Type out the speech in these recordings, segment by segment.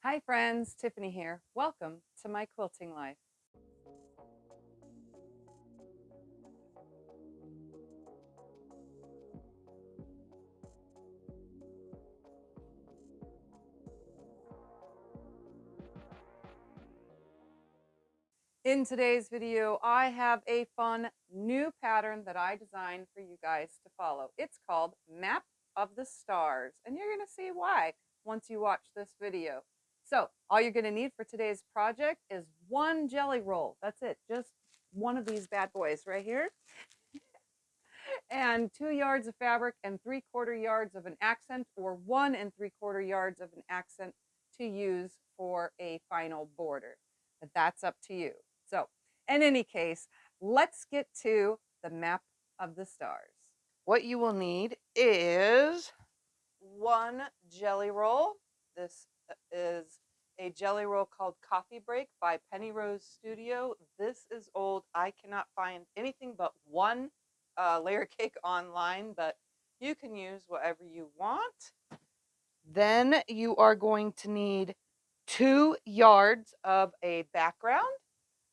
Hi friends, Tiffany here. Welcome to my quilting life. In today's video, I have a fun new pattern that I designed for you guys to follow. It's called Map of the Stars, and you're going to see why once you watch this video. So all you're going to need for today's project is one jelly roll. That's it, just one of these bad boys right here. And 2 yards of fabric and 3/4 yards of an accent, or 1 3/4 yards of an accent to use for a final border. But that's up to you. So in any case, let's get to the map of the stars. What you will need is one jelly roll. This is a jelly roll called Coffee Break by Penny Rose Studio. This is old. I cannot find anything but one layer cake online, but you can use whatever you want. Then you are going to need 2 yards of a background.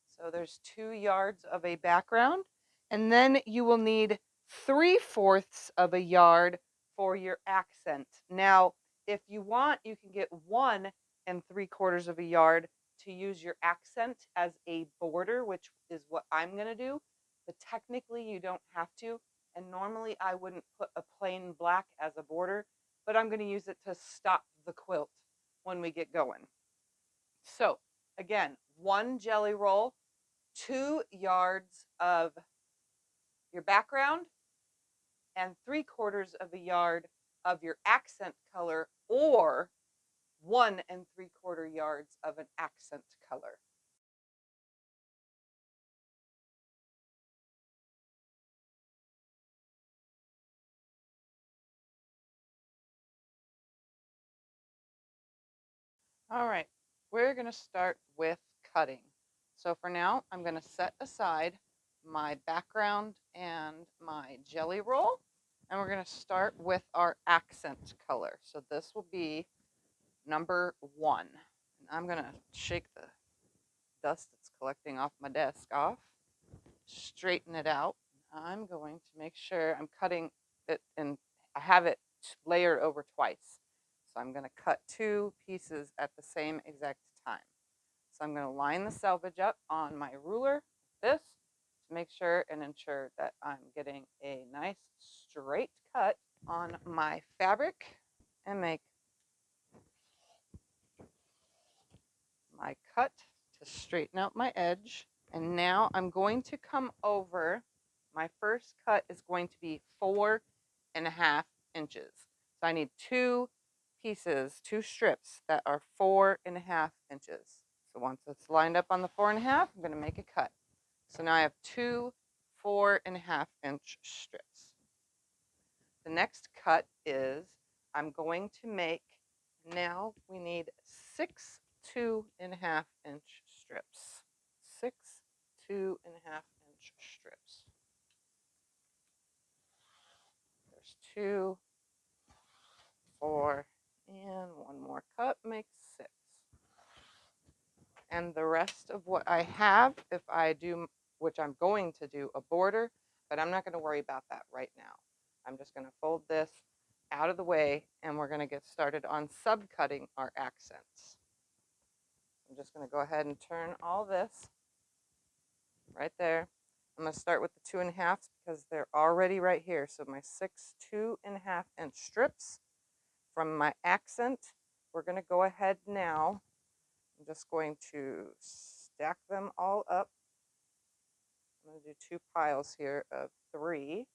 So there's 2 yards of a background. And then you will need 3/4 of a yard for your accent. Now, if you want, you can get 1 3/4 of a yard to use your accent as a border, which is what I'm going to do. But technically, you don't have to. And normally, I wouldn't put a plain black as a border, but I'm going to use it to stop the quilt when we get going. So, again, 1 jelly roll, 2 yards of your background, and 3/4 of a yard of your accent color, or 1 3/4 yards of an accent color. All right, we're going to start with cutting. So for now, I'm going to set aside my background and my jelly roll, and we're going to start with our accent color. So this will be number 1. And I'm going to shake the dust that's collecting off my desk off, straighten it out. I'm going to make sure I'm cutting it, and I have it layered over twice. So I'm going to cut 2 pieces at the same exact time. So I'm going to line the selvage up on my ruler, this, to make sure and ensure that I'm getting a nice straight cut on my fabric, and make my cut to straighten out my edge. And now I'm going to come over. My first cut is going to be 4.5 inches. So I need 2 pieces, 2 strips that are 4.5 inches. So once it's lined up on the 4.5, I'm going to make a cut. So now I have 2 4.5-inch strips. The next cut is I'm going to make, now we need 6 2.5-inch strips. 6 2.5-inch strips. There's 2, 4, and one more cut makes 6. And the rest of what I have, if I do, which I'm going to do, a border, but I'm not going to worry about that right now. I'm just going to fold this out of the way, and we're going to get started on subcutting our accents. I'm just going to go ahead and turn all this right there. I'm going to start with the 2.5 because they're already right here. So my 6 2.5-inch strips from my accent, we're going to go ahead now. I'm just going to stack them all up. I'm going to do 2 piles here of 3.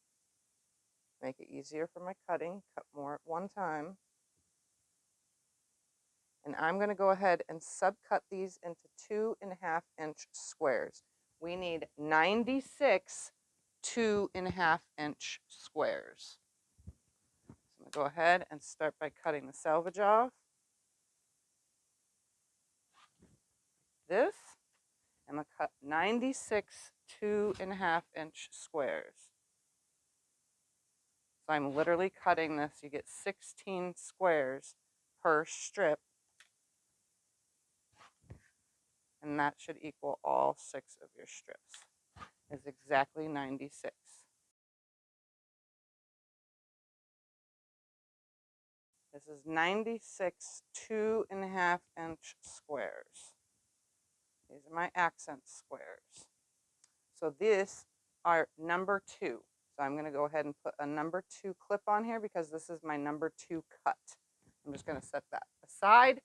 Make it easier for my cutting. Cut more at one time. And I'm going to go ahead and subcut these into 2.5-inch squares. We need 96 2.5-inch squares. So I'm going to go ahead and start by cutting the selvage off. This, I'm going to cut 96 2.5-inch squares. So I'm literally cutting this. You get 16 squares per strip. and that should equal all 6 of your strips, is exactly 96. This is 96 2.5-inch squares. These are my accent squares. So this are number 2. So I'm going to go ahead and put a number 2 clip on here because this is my number 2 cut. I'm just going to set that aside.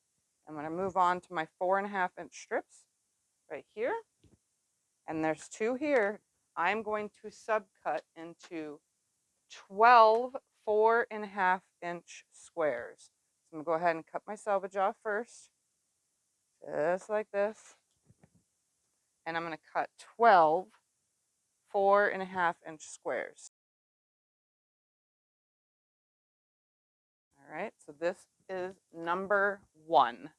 I'm going to move on to my 4.5-inch strips right here. And there's 2 here. I'm going to subcut into 12 4.5-inch squares. So I'm going to go ahead and cut my selvage off first, just like this. And I'm going to cut 12 4.5-inch squares. All right, so this is number 1.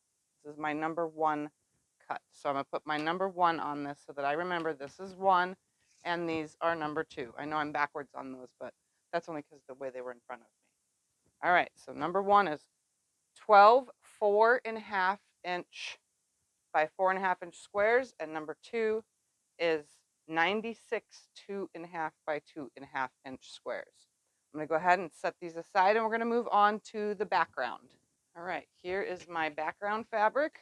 This is my number 1 cut. So I'm going to put my number 1 on this so that I remember this is 1 and these are number 2. I know I'm backwards on those, but that's only because of the way they were in front of me. All right, so number 1 is 12 4.5-inch by 4.5-inch squares, and number 2 is 96 2.5 by 2.5-inch squares. I'm going to go ahead and set these aside, and we're going to move on to the background. All right, here is my background fabric.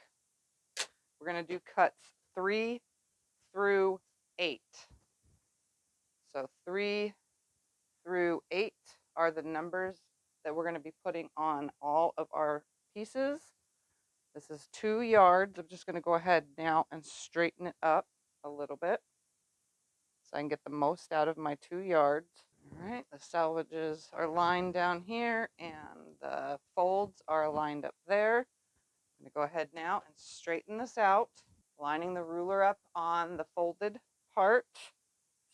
We're going to do cuts 3 through 8. So 3 through 8 are the numbers that we're going to be putting on all of our pieces. This is 2 yards. I'm just going to go ahead now and straighten it up a little bit so I can get the most out of my 2 yards. All right, the selvages are lined down here and the folds are aligned up there. I'm going to go ahead now and straighten this out, lining the ruler up on the folded part.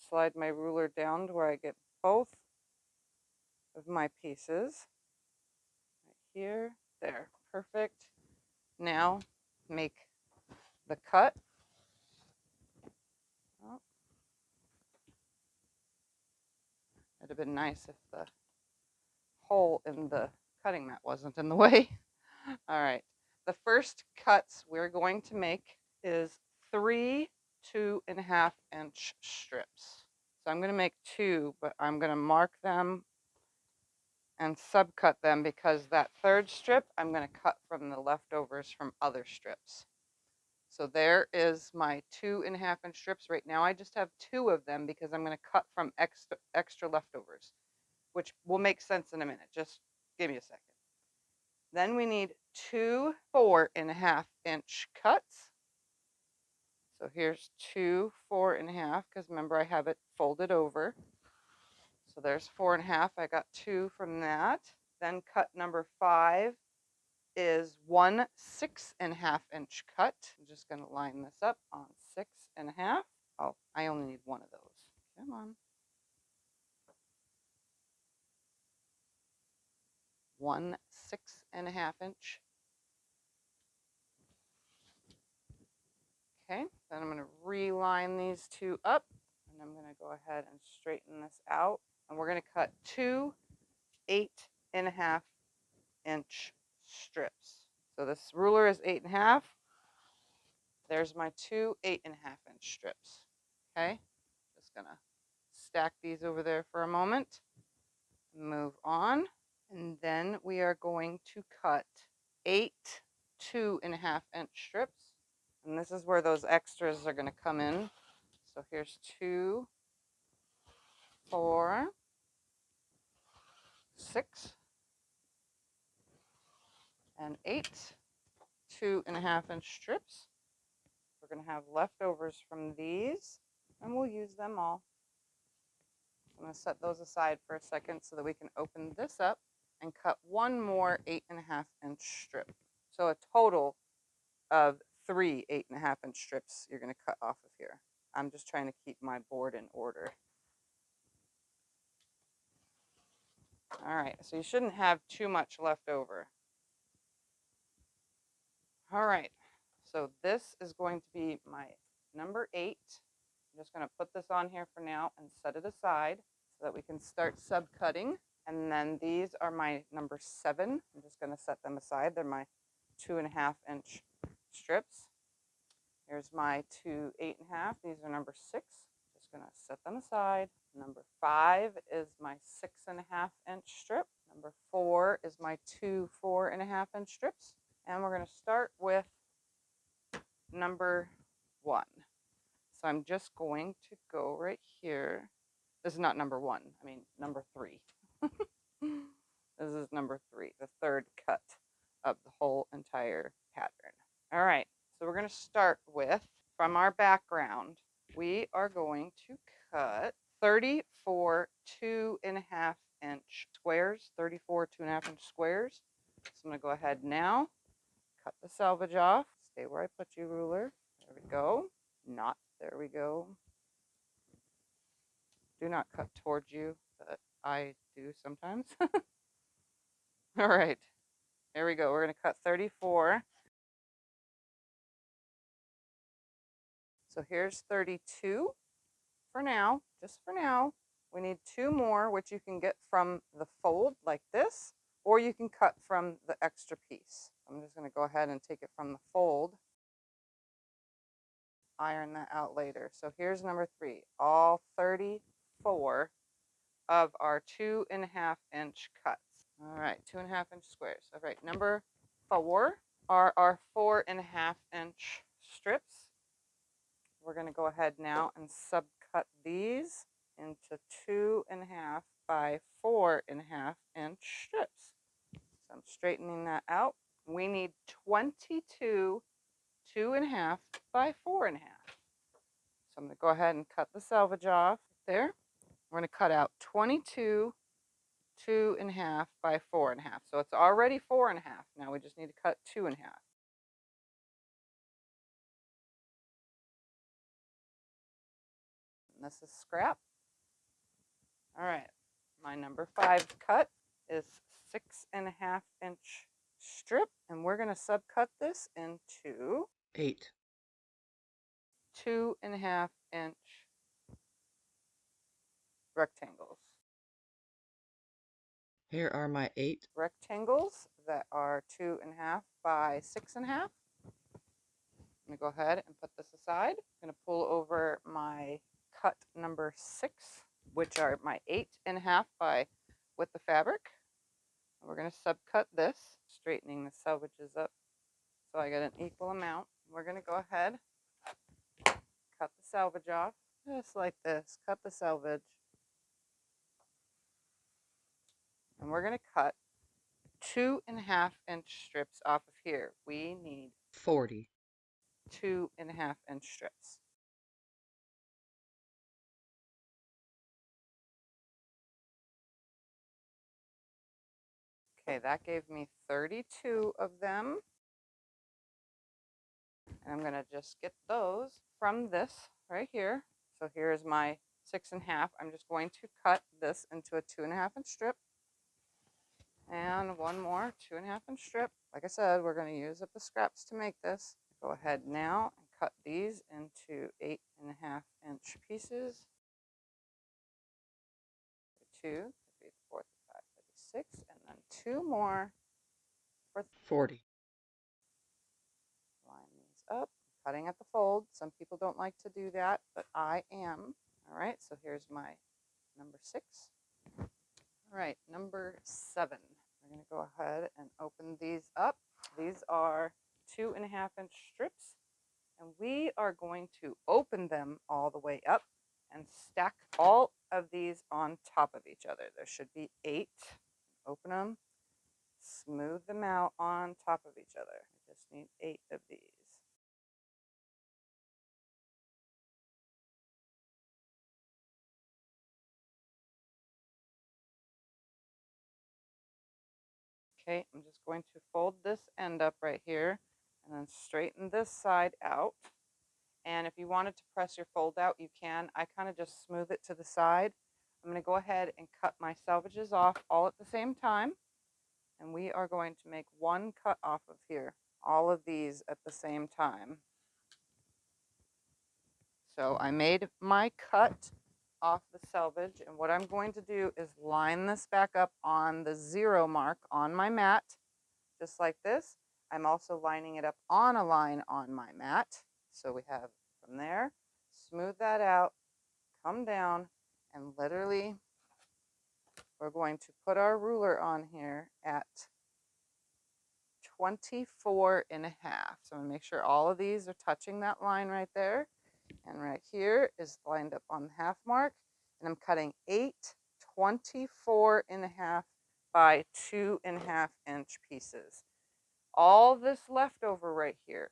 Slide my ruler down to where I get both of my pieces. Right here, there, perfect. Now make the cut. Oh, it'd have been nice if the hole in the cutting mat wasn't in the way. All right, the first cuts we're going to make is 3 2.5-inch strips. So I'm going to make 2, but I'm going to mark them and subcut them because that third strip I'm going to cut from the leftovers from other strips. So there is my 2.5-inch strips. Right now I just have 2 of them because I'm going to cut from extra leftovers, which will make sense in a minute. Just give me a second. Then we need 2 4.5-inch cuts. So here's 2 4.5 because remember I have it folded over. So there's 4.5. I got 2 from that. Then cut number 5 is 1 6.5-inch cut. I'm just going to line this up on 6.5. Oh, I only need 1 of those. Come on. 1 6.5-inch. Okay, then I'm going to reline these 2 up, and I'm going to go ahead and straighten this out. And we're going to cut 2 8.5-inch strips. So this ruler is 8.5. There's my 2 8.5-inch strips. Okay, just going to stack these over there for a moment. Move on. And then we are going to cut 8 2.5-inch strips. And this is where those extras are going to come in. So here's 2, 4, 6, and 8 2.5-inch strips. We're going to have leftovers from these, and we'll use them all. I'm going to set those aside for a second so that we can open this up and cut 1 more 8.5-inch strip. So a total of 3 8.5-inch strips you're going to cut off of here. I'm just trying to keep my board in order. All right, so you shouldn't have too much left over. All right, so this is going to be my number 8. I'm just going to put this on here for now and set it aside so that we can start subcutting. And then these are my number 7. I'm just going to set them aside. They're my 2.5-inch strips. Here's my 2 8.5. These are number 6. Just going to set them aside. Number 5 is my 6.5-inch strip. Number 4 is my 2 4.5-inch strips. And we're going to start with number 1. So I'm just going to go right here. This is not number 1, I mean number 3. This is number 3, the third cut of the whole entire pattern. All right, so we're going to start with, from our background, we are going to cut 34 2.5-inch squares, 34 2.5-inch squares. So I'm going to go ahead now, cut the selvage off. Stay where I put you, ruler. There we go. Not, there we go. Do not cut towards you, but I do sometimes. All right, here we go. We're going to cut 34. So here's 32 for now, just for now. We need 2 more, which you can get from the fold like this, or you can cut from the extra piece. I'm just going to go ahead and take it from the fold. Iron that out later. So here's number 3, all 34 of our 2.5-inch cuts. All right, 2.5-inch squares. All right, number 4 are our 4.5-inch strips. We're going to go ahead now and subcut these into 2.5 by 4.5-inch strips. So I'm straightening that out. We need 22 2.5 by 4.5. So I'm going to go ahead and cut the selvage off there. We're going to cut out 22 2.5 by 4.5. So it's already 4.5. Now we just need to cut 2.5. And this is scrap. All right, my number 5 cut is 6.5-inch strip, and we're going to subcut this into 8. 2.5-inch rectangles. Here are my 8 rectangles that are 2.5 by 6.5. I'm going to go ahead and put this aside. I'm going to pull over my cut number 6, which are my 8.5 by with the fabric. We're going to subcut this, straightening the selvages up so I get an equal amount. We're going to go ahead, cut the selvage off, just like this. Cut the selvage. And we're going to cut 2.5-inch strips off of here. We need 40. 2.5-inch strips. Okay, that gave me 32 of them. And I'm going to just get those from this right here. So here's my 6.5. I'm just going to cut this into a 2.5-inch strip. And one more 2.5-inch strip. Like I said, we're going to use up the scraps to make this. Go ahead now and cut these into 8.5-inch pieces. 2, 3, 4, 5, 6, and then 2 more for 40. Line these up, cutting at the fold. Some people don't like to do that, but I am. All right, so here's my number 6. All right, number 7. We're going to go ahead and open these up. These are 2.5-inch strips, and we are going to open them all the way up and stack all of these on top of each other. There should be 8. Open them, smooth them out on top of each other. I just need 8 of these. Okay, I'm just going to fold this end up right here and then straighten this side out. And if you wanted to press your fold out, you can. I kind of just smooth it to the side. I'm going to go ahead and cut my selvages off all at the same time. And we are going to make one cut off of here, all of these at the same time. So I made my cut off the selvage, and what I'm going to do is line this back up on the 0 mark on my mat, just like this. I'm also lining it up on a line on my mat, So we have from there, smooth that out, come down, and literally we're going to put our ruler on here at 24 and a half. So I'm gonna make sure all of these are touching that line right there. And right here is lined up on the half mark. And I'm cutting 8 24 and a half by 2.5 inch pieces. All this leftover right here,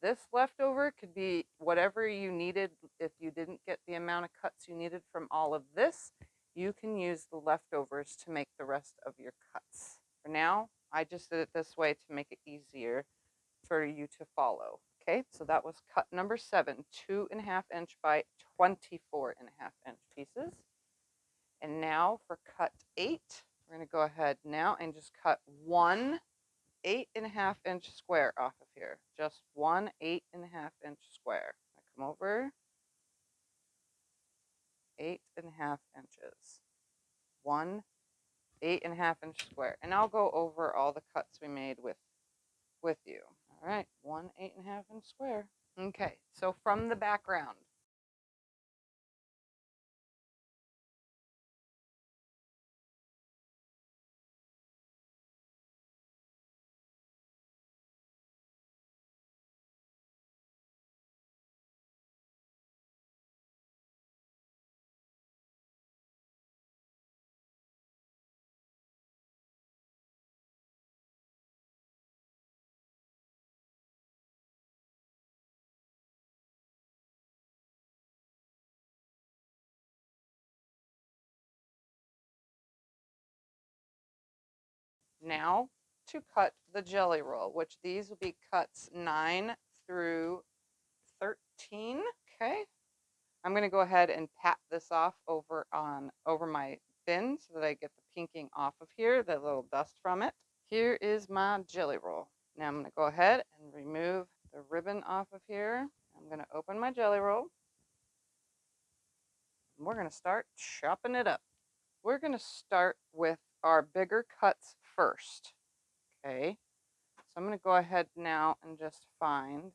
this leftover could be whatever you needed. If you didn't get the amount of cuts you needed from all of this, you can use the leftovers to make the rest of your cuts. For now, I just did it this way to make it easier for you to follow. Okay, so that was cut number 7, 2.5 inch by 24.5 inch pieces. And now for cut 8, we're going to go ahead now and just cut one 8.5 inch square off of here. Just one 8.5 inch square. I come over 8.5 inches. One 8.5 inch square. And I'll go over all the cuts we made with you. All right, one 8.5 inch square. Okay, so from the background, now to cut the jelly roll, which these will be cuts 9 through 13. Okay, I'm going to go ahead and pat this off over my bin so that I get the pinking off of here, the little dust from it. Here is my jelly roll. Now I'm going to go ahead and remove the ribbon off of here. I'm going to open my jelly roll. And we're going to start chopping it up. We're going to start with our bigger cuts first. Okay, so I'm going to go ahead now and just find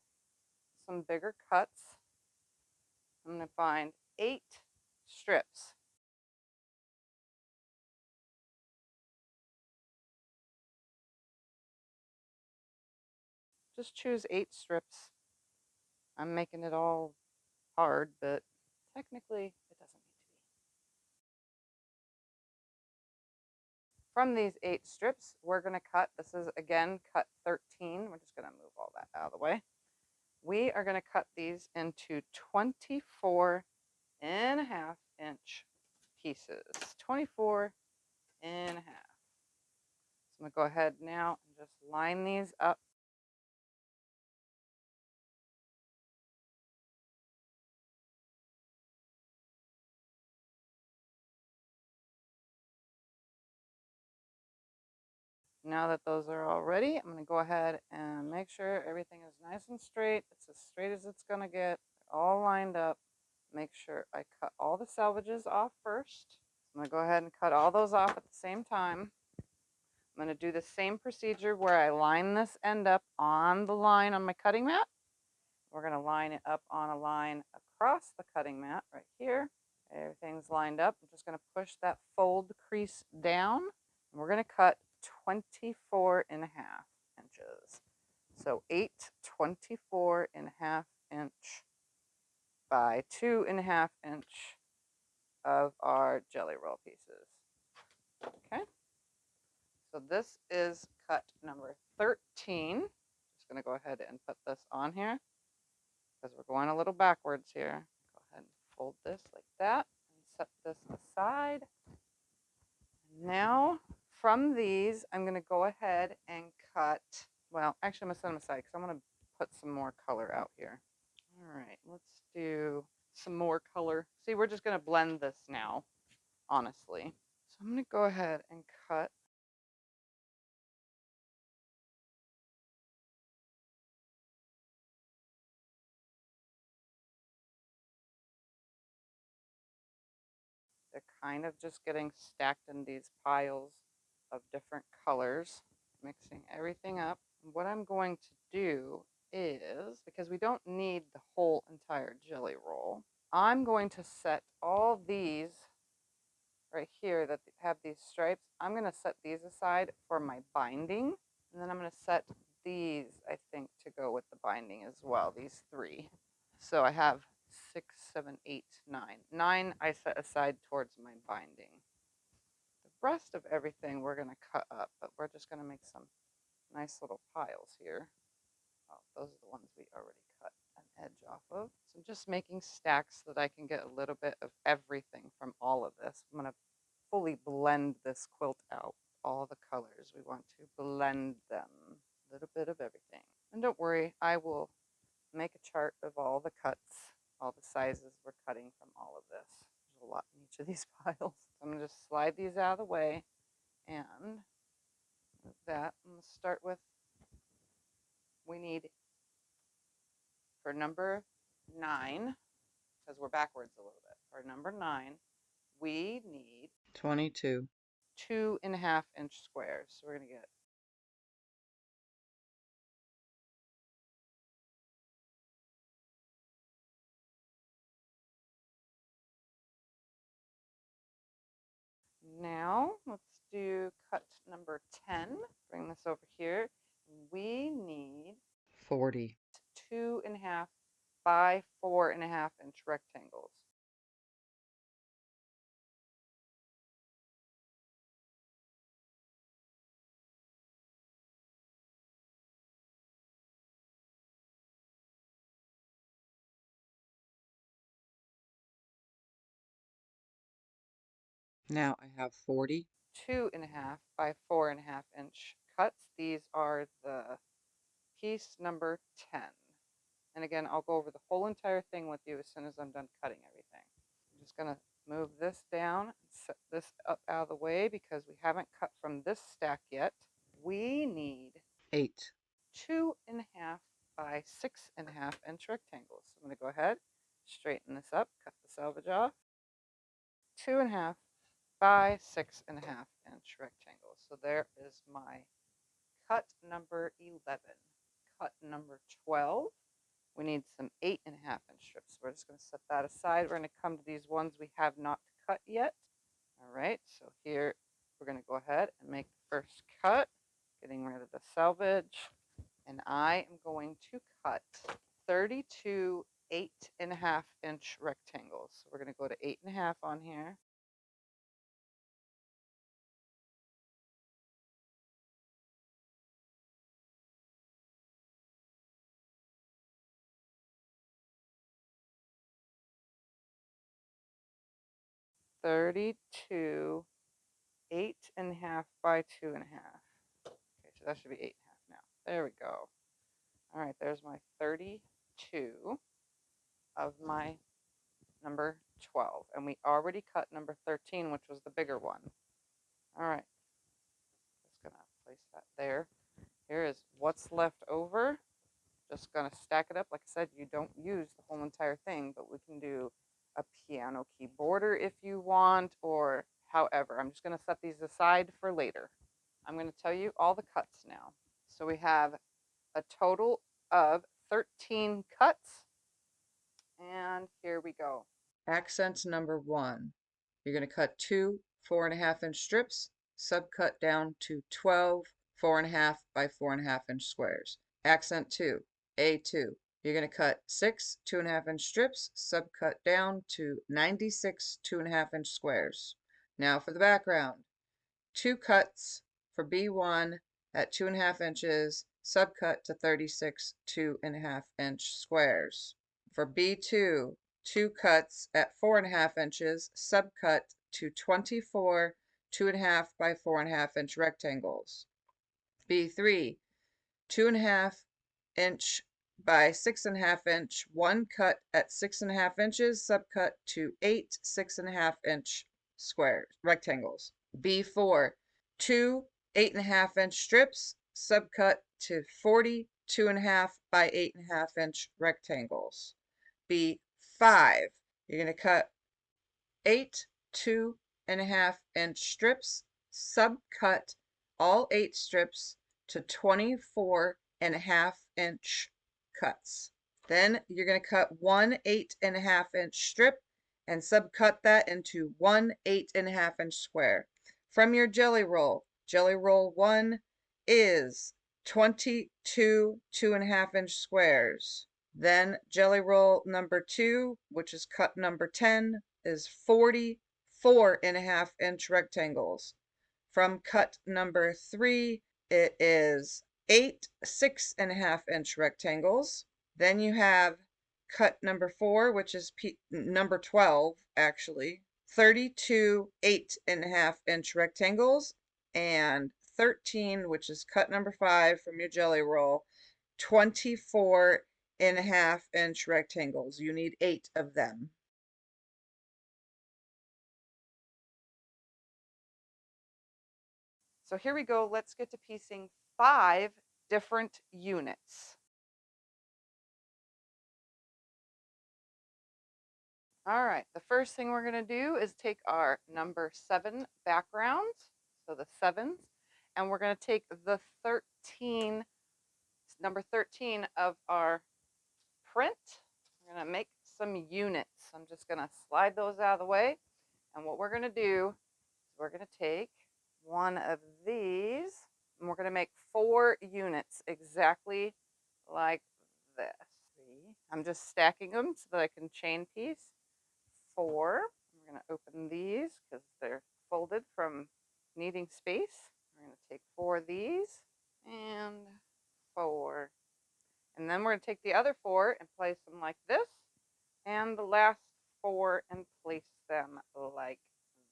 some bigger cuts. I'm going to find 8 strips. Just choose 8 strips. I'm making it all hard, but technically it doesn't need to be. From these 8 strips, we're going to cut, this is again cut 13. We're just going to move all that out of the way. We are going to cut these into 24.5 inch pieces. 24.5. So I'm going to go ahead now and just line these up. Now that those are all ready, I'm going to go ahead and make sure everything is nice and straight. It's as straight as it's going to get, all lined up. Make sure I cut all the salvages off first. I'm going to go ahead and cut all those off at the same time. I'm going to do the same procedure where I line this end up on the line on my cutting mat. We're going to line it up on a line across the cutting mat right here. Everything's lined up. I'm just going to push that fold crease down. And we're going to cut 24.5 inches. So 8 24.5 inch by 2.5 inch of our jelly roll pieces. Okay. So this is cut number 13. Just going to go ahead and put this on here because we're going a little backwards here. Go ahead and fold this like that and set this aside. Now from these, I'm going to go ahead and cut, well, actually I'm going to set them aside because I want to put some more color out here. All right, let's do some more color. See, we're just going to blend this now, honestly. So I'm going to go ahead and cut they're kind of just getting stacked in these piles of different colors, mixing everything up. What I'm going to do is, because we don't need the whole entire jelly roll. I'm going to set all these right here that have these stripes. I'm going to set these aside for my binding. And then I'm going to set these, I think, to go with the binding as well, these 3. So I have 6, 7, 8, 9. 9 I set aside towards my binding. The rest of everything we're going to cut up, but we're just going to make some nice little piles here. Oh, those are the ones we already cut an edge off of. So I'm just making stacks so that I can get a little bit of everything from all of this. I'm going to fully blend this quilt out. All the colors, we want to blend them. A little bit of everything. And don't worry, I will make a chart of all the cuts, all the sizes we're cutting from all of this. There's a lot in each of these piles. I'm going to just slide these out of the way and with that, I'm going to start with, we need for number 9, because we're backwards a little bit. For number 9, we need 22 2.5-inch squares. So we're going to get now let's do cut number 10. Bring this over here. We need 40 2.5 by 4.5-inch rectangles. Now I have 40 2.5 by 4.5-inch cuts. These are the piece number 10. And again, I'll go over the whole entire thing with you as soon as I'm done cutting everything. I'm just going to move this down, set this up out of the way because we haven't cut from this stack yet. We need 8 2.5 by 6.5-inch rectangles. So I'm going to go ahead, straighten this up, cut the selvage off. 2.5 by 6.5-inch rectangles. So there is my cut number 11. Cut number 12. We need some 8.5-inch strips. We're just going to set that aside. We're going to come to these ones we have not cut yet. All right, so here we're going to go ahead and make the first cut, getting rid of the selvage. And I am going to cut 32 8.5-inch rectangles. So we're going to go to 8.5 on here. $32 8.5 by 2.5. Okay, so that should be 8.5 now. There we go. All right, there's my 32 of my number 12. And we already cut number 13, which was the bigger one. All right, just gonna place that there. Here is what's left over. Just gonna stack it up. Like I said, you don't use the whole entire thing, but we can do a piano key border if you want, or however. I'm just gonna set these aside for later. I'm gonna tell you all the cuts now. So we have a total of 13 cuts. And here we go. Accent number 1. You're going to cut 2 4.5-inch strips, subcut down to 12 4.5 by 4.5-inch squares. Accent 2. A2. You're going to cut 6 2.5-inch strips, subcut down to 96 2.5-inch squares. Now for the background. 2 cuts for B1 at 2.5 inches, subcut to 36 2.5-inch squares. For B2, 2 cuts at 4.5 inches, subcut to 24 2.5 by 4.5-inch rectangles. B3, 2.5-inch by 6.5-inch, 1 cut at 6.5 inches, subcut to 8 6.5-inch squares, rectangles. B4, 2 8.5-inch strips, subcut to 40 2.5 by 8.5-inch rectangles. B5, you're going to cut 8 2.5-inch strips, subcut all 8 strips to 24.5-inch cuts. Then you're going to cut 1 8.5 inch strip and subcut that into 1 8.5 inch square. From your jelly roll 1 is 22 2.5 inch squares. Then jelly roll number 2, which is cut number 10, is 44.5 inch rectangles. From cut number 3, it is 8 6.5 inch rectangles. Then you have cut number 4, which is number 12, actually, 32 8.5 inch rectangles, and 13, which is cut number 5 from your jelly roll, 24.5 inch rectangles. You need 8 of them. So here we go. Let's get to piecing 5 different units. All right, the first thing we're going to do is take our number 7 background, so the 7s, and we're going to take the number 13 of our print. We're going to make some units. I'm just going to slide those out of the way, and what we're going to do is we're going to take one of these, and we're going to make 4 units exactly like this. I'm just stacking them so that I can chain piece. 4. We're going to open these because they're folded from needing space. We're going to take 4 of these and 4. And then we're going to take the other 4 and place them like this, and the last 4 and place them like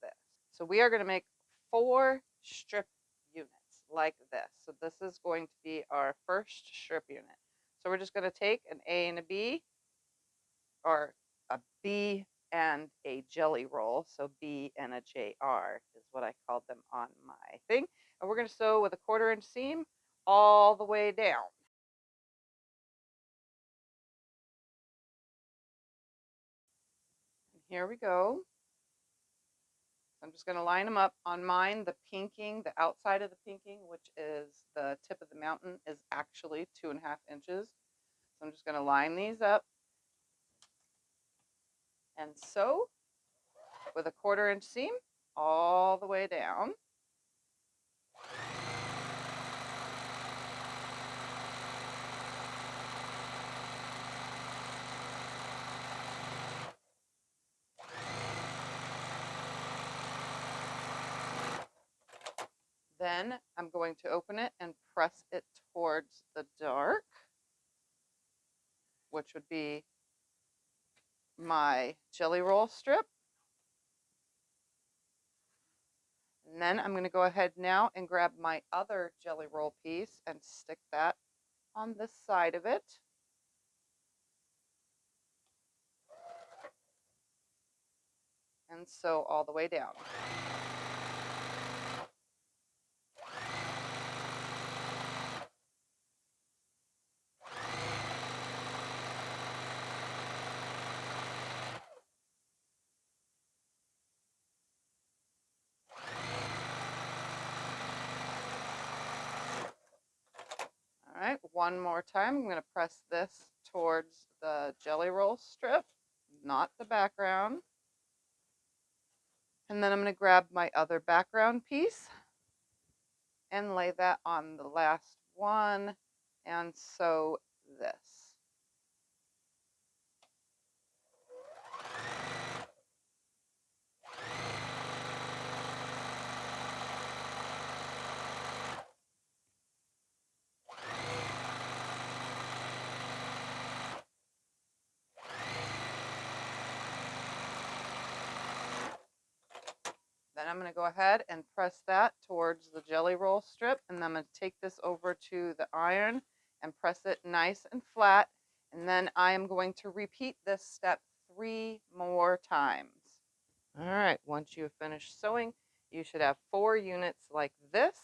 this. So we are going to make 4 strip units like this. So this is going to be our first strip unit. So we're just going to take an A and a B, or a B and a jelly roll. So B and a JR is what I called them on my thing. And we're going to sew with a 1/4 inch seam all the way down. And here we go. I'm just going to line them up. On mine, the pinking, the outside of the pinking, which is the tip of the mountain, is actually 2.5 inches. So I'm just going to line these up and sew with a 1/4 inch seam all the way down. Then I'm going to open it and press it towards the dark, which would be my jelly roll strip. And then I'm going to go ahead now and grab my other jelly roll piece and stick that on this side of it. And sew all the way down. All right, one more time. I'm going to press this towards the jelly roll strip, not the background. And then I'm going to grab my other background piece and lay that on the last one and sew this. Then I'm going to go ahead and press that towards the jelly roll strip, and then I'm going to take this over to the iron and press it nice and flat, and then I am going to repeat this step 3 more times. All right, once you have finished sewing, you should have 4 units like this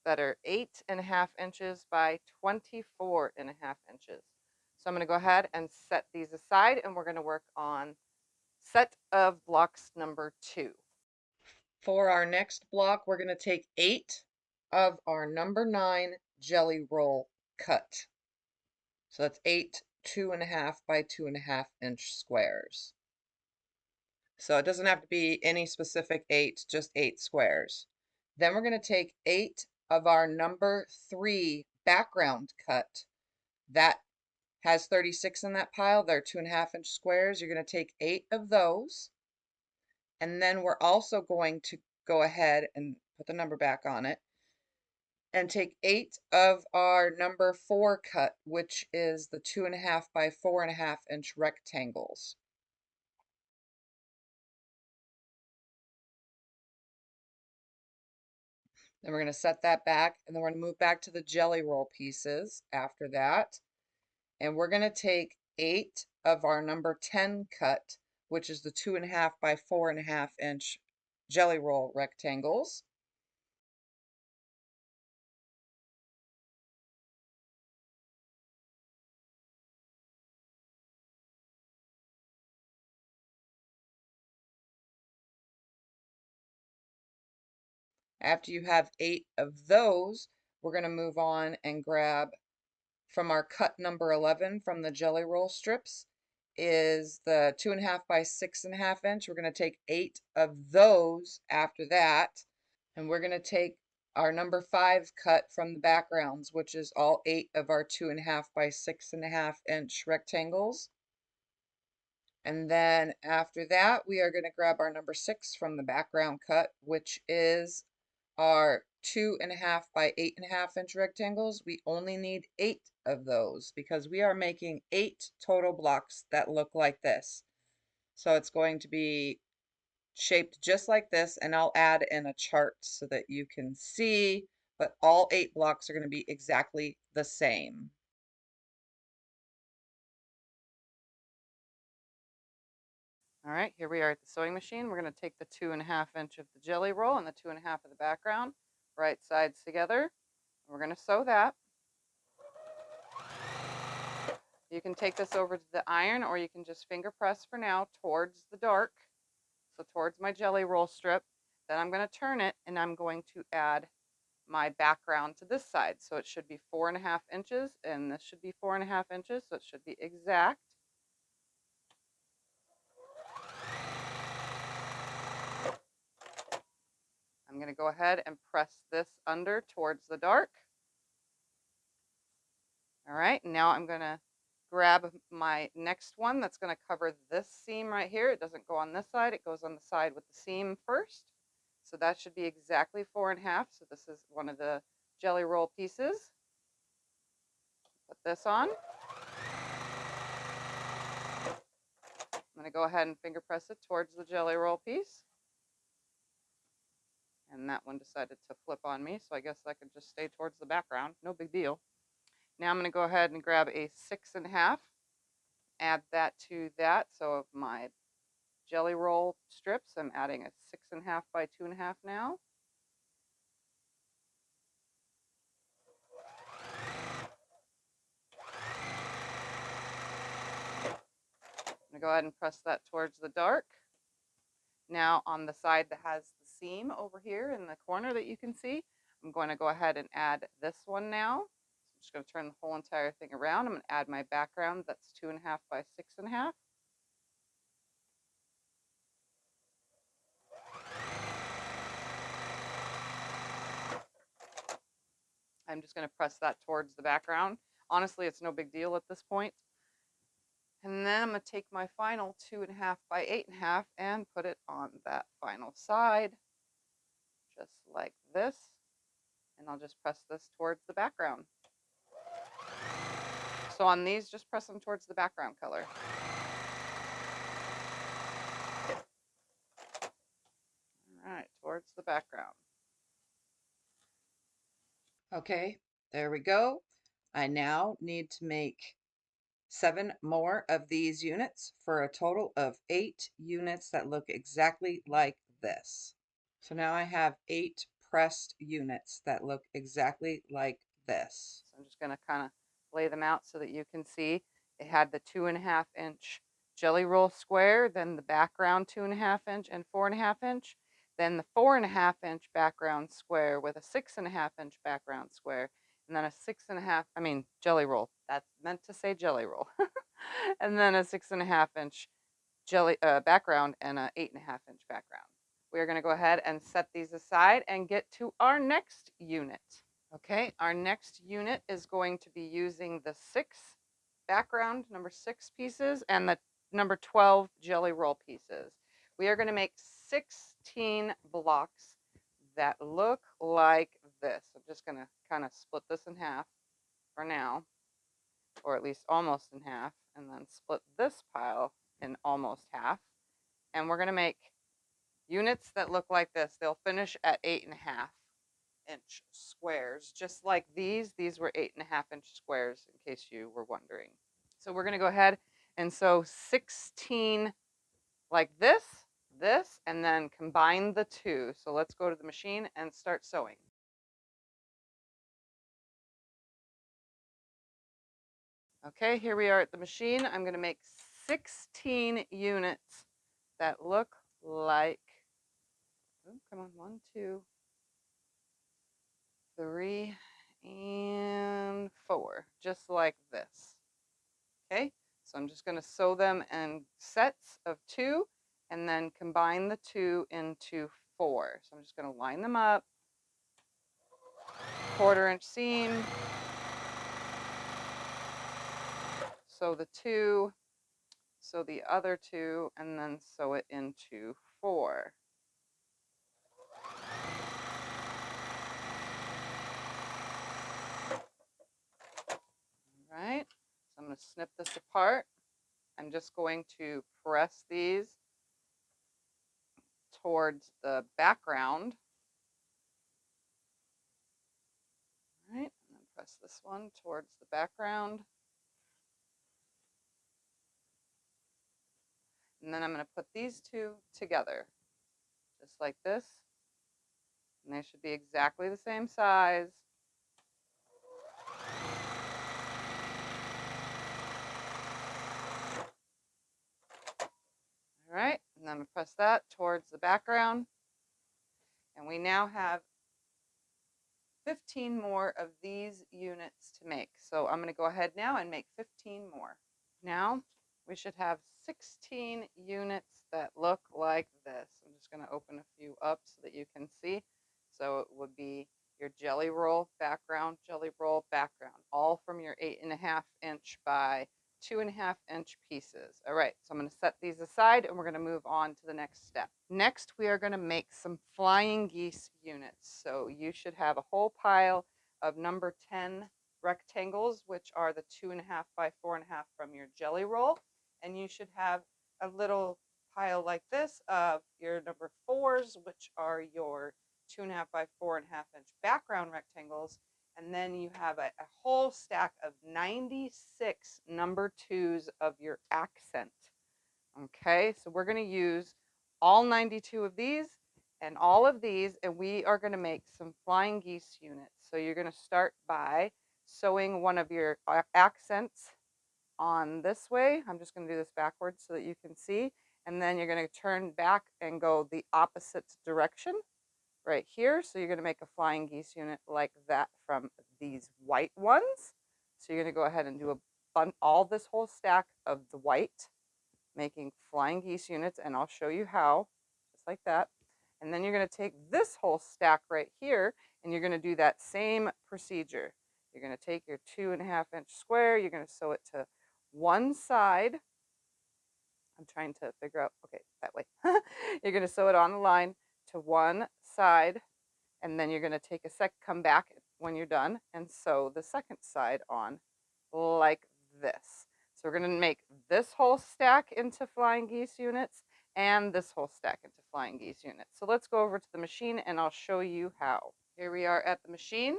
that are 8.5 inches by 24.5 inches. So I'm going to go ahead and set these aside, and we're going to work on set of blocks number 2. For our next block, we're going to take 8 of our number 9 jelly roll cut. So that's 8 2.5 by 2.5 inch squares. So it doesn't have to be any specific 8, just 8 squares. Then we're going to take 8 of our number 3 background cut. That has 36 in that pile. They're 2.5 inch squares. You're going to take 8 of those. And then we're also going to go ahead and put the number back on it and take 8 of our number 4 cut, which is the 2.5 by 4.5 inch rectangles. Then we're going to set that back, and then we're going to move back to the jelly roll pieces after that. And we're going to take 8 of our number 10 cut, which is the 2.5 by 4.5 inch jelly roll rectangles. After you have 8 of those, we're going to move on and grab from our cut number 11 from the jelly roll strips is the 2.5 by 6.5 inch. We're going to take 8 of those after that, and we're going to take our number 5 cut from the backgrounds, which is all 8 of our 2.5 by 6.5 inch rectangles. And then after that, we are going to grab our number 6 from the background cut, which is our 2.5 by 8.5 inch rectangles. We only need 8 of those because we are making 8 total blocks that look like this. So it's going to be shaped just like this, and I'll add in a chart so that you can see, but all 8 blocks are going to be exactly the same. All right, here we are at the sewing machine. We're going to take the 2.5 inch of the jelly roll and the 2.5 of the background, right sides together. We're going to sew that. You can take this over to the iron, or you can just finger press for now towards the dark, so towards my jelly roll strip. Then I'm going to turn it, and I'm going to add my background to this side. So it should be 4.5 inches, and this should be 4.5 inches, so it should be exact. I'm going to go ahead and press this under towards the dark. All right, now I'm going to grab my next one that's going to cover this seam right here. It doesn't go on this side, it goes on the side with the seam first. So that should be exactly 4.5. So this is one of the jelly roll pieces. Put this on. I'm going to go ahead and finger press it towards the jelly roll piece. And that one decided to flip on me, so I guess I could just stay towards the background. No big deal. Now I'm going to go ahead and grab a 6.5, add that to that. So of my jelly roll strips, I'm adding a 6.5 by 2.5 now. I'm going to go ahead and press that towards the dark. Now on the side that has the seam over here in the corner that you can see, I'm going to go ahead and add this one now. So I'm just going to turn the whole entire thing around. I'm going to add my background that's 2.5 by 6.5. I'm just going to press that towards the background. Honestly, it's no big deal at this point. And then I'm going to take my final 2.5 by 8.5 and put it on that final side, just like this. And I'll just press this towards the background. So on these, just press them towards the background color. All right, towards the background. Okay, there we go. I now need to make 7 more of these units for a total of 8 units that look exactly like this. So now I have 8 pressed units that look exactly like this. So I'm just going to kind of lay them out so that you can see. It had the 2.5 inch jelly roll square, then the background 2.5 inch and 4.5 inch, then the 4.5 inch background square with a 6.5 inch background square, and then a 6.5, jelly roll. That's meant to say jelly roll. and then a 6.5 inch jelly background and a 8.5 inch background. We are going to go ahead and set these aside and get to our next unit. Okay, our next unit is going to be using the 6 background number 6 pieces and the number 12 jelly roll pieces. We are going to make 16 blocks that look like this. I'm just going to kind of split this in half for now, or at least almost in half, and then split this pile in almost half. And we're going to make units that look like this. They'll finish at 8.5 inch squares, just like these. These were 8.5 inch squares, in case you were wondering. So we're going to go ahead and sew 16 like this, and then combine the two. So let's go to the machine and start sewing. Okay, here we are at the machine. I'm going to make 16 units that look like, oh, come on, 1, 2, 3, and 4, just like this. Okay, so I'm just going to sew them in sets of 2 and then combine the 2 into 4. So I'm just going to line them up, 1/4 inch seam, sew the 2, sew the other 2, and then sew it into 4. All right, so I'm going to snip this apart. I'm just going to press these towards the background. All right, and then press this one towards the background. And then I'm going to put these two together, just like this. And they should be exactly the same size. All right, and then I'm going to press that towards the background. And we now have 15 more of these units to make. So I'm going to go ahead now and make 15 more. Now we should have 16 units that look like this. I'm just going to open a few up so that you can see. So it would be your jelly roll background, all from your 8.5 inch by 2.5 inch pieces. All right, so I'm going to set these aside and we're going to move on to the next step. Next, we are going to make some flying geese units. So you should have a whole pile of number 10 rectangles, which are the 2.5 by 4.5 from your jelly roll. And you should have a little pile like this of your number 4s, which are your 2.5 by 4.5 inch background rectangles. And then you have a whole stack of 96 number 2s of your accent. Okay, so we're going to use all 92 of these and all of these, and we are going to make some flying geese units. So you're going to start by sewing one of your accents on this way. I'm just going to do this backwards so that you can see. And then you're going to turn back and go the opposite direction right here. So you're going to make a flying geese unit like that from these white ones. So you're going to go ahead and do all this whole stack of the white, making flying geese units, and I'll show you how, just like that. And then you're going to take this whole stack right here and you're going to do that same procedure. You're going to take your 2.5 inch square, you're going to sew it to one side. I'm trying to figure out, okay, that way. You're going to sew it on the line to one side, and then you're going to come back when you're done and sew the second side on like this. So we're going to make this whole stack into flying geese units and this whole stack into flying geese units. So let's go over to the machine and I'll show you how. Here we are at the machine.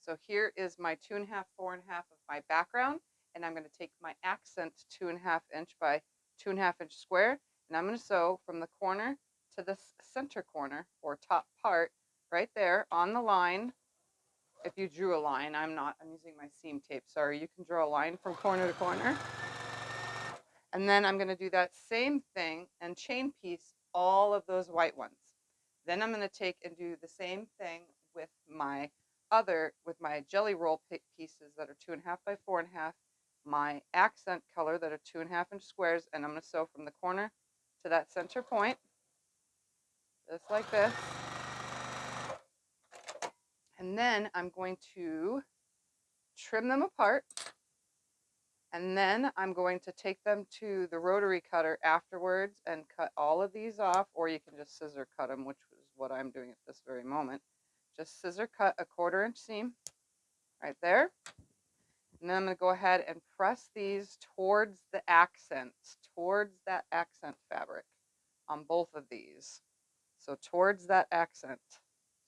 So here is my 2.5, 4.5 of my background, and I'm going to take my accent 2.5 inch by 2.5 inch square, and I'm going to sew from the corner to the center corner or top part right there on the line. If you drew a line, I'm using my seam tape. Sorry, you can draw a line from corner to corner. And then I'm going to do that same thing and chain piece all of those white ones. Then I'm going to take and do the same thing with my jelly roll pieces that are 2.5 by 4.5, my accent color that are 2.5-inch squares, and I'm going to sew from the corner to that center point, just like this. And then I'm going to trim them apart, and then I'm going to take them to the rotary cutter afterwards and cut all of these off, or you can just scissor cut them, which is what I'm doing at this very moment. Just scissor cut a 1/4-inch seam right there. And then I'm going to go ahead and press these towards the accent, towards that accent fabric on both of these. So towards that accent,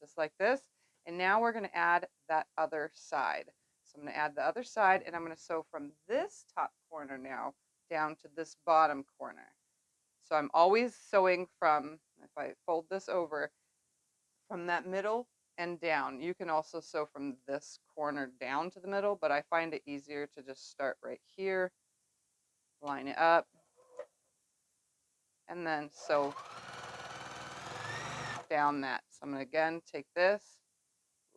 just like this. And now we're going to add that other side. So I'm going to add the other side, and I'm going to sew from this top corner now down to this bottom corner. So I'm always sewing from, if I fold this over, from that middle and down. You can also sew from this corner down to the middle, but I find it easier to just start right here, line it up, and then sew down that. So I'm going to again take this,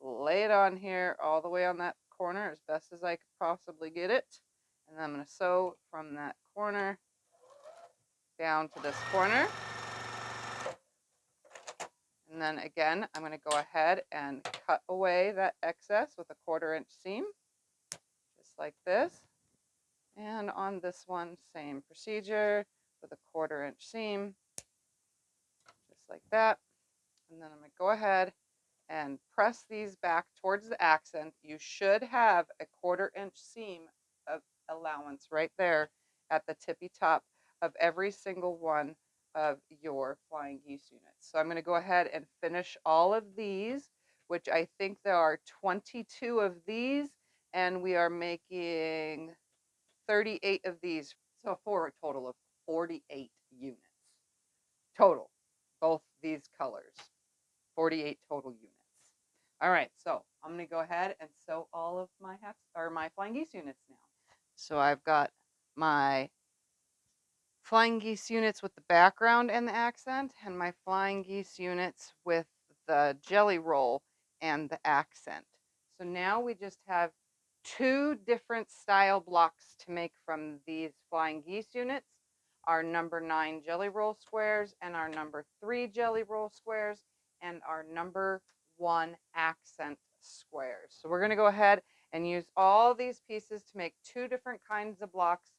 lay it on here all the way on that corner as best as I could possibly get it. And then I'm going to sew from that corner down to this corner. And then again, I'm going to go ahead and cut away that excess with a 1/4-inch seam, just like this. And on this one, same procedure with a 1/4-inch seam, just like that. And then I'm going to go ahead and press these back towards the accent. You should have a 1/4-inch seam of allowance right there at the tippy top of every single one of your flying geese units. So I'm going to go ahead and finish all of these, which I think there are 22 of these, and we are making 38 of these, so for a total of 48 units total, both these colors, 48 total units. All right, so I'm going to go ahead and sew all of my my flying geese units now. So I've got my flying geese units with the background and the accent, and my flying geese units with the jelly roll and the accent. So now we just have 2 different style blocks to make from these flying geese units, our number 9 jelly roll squares and our number 3 jelly roll squares and our number 1 accent squares. So we're going to go ahead and use all these pieces to make 2 different kinds of blocks.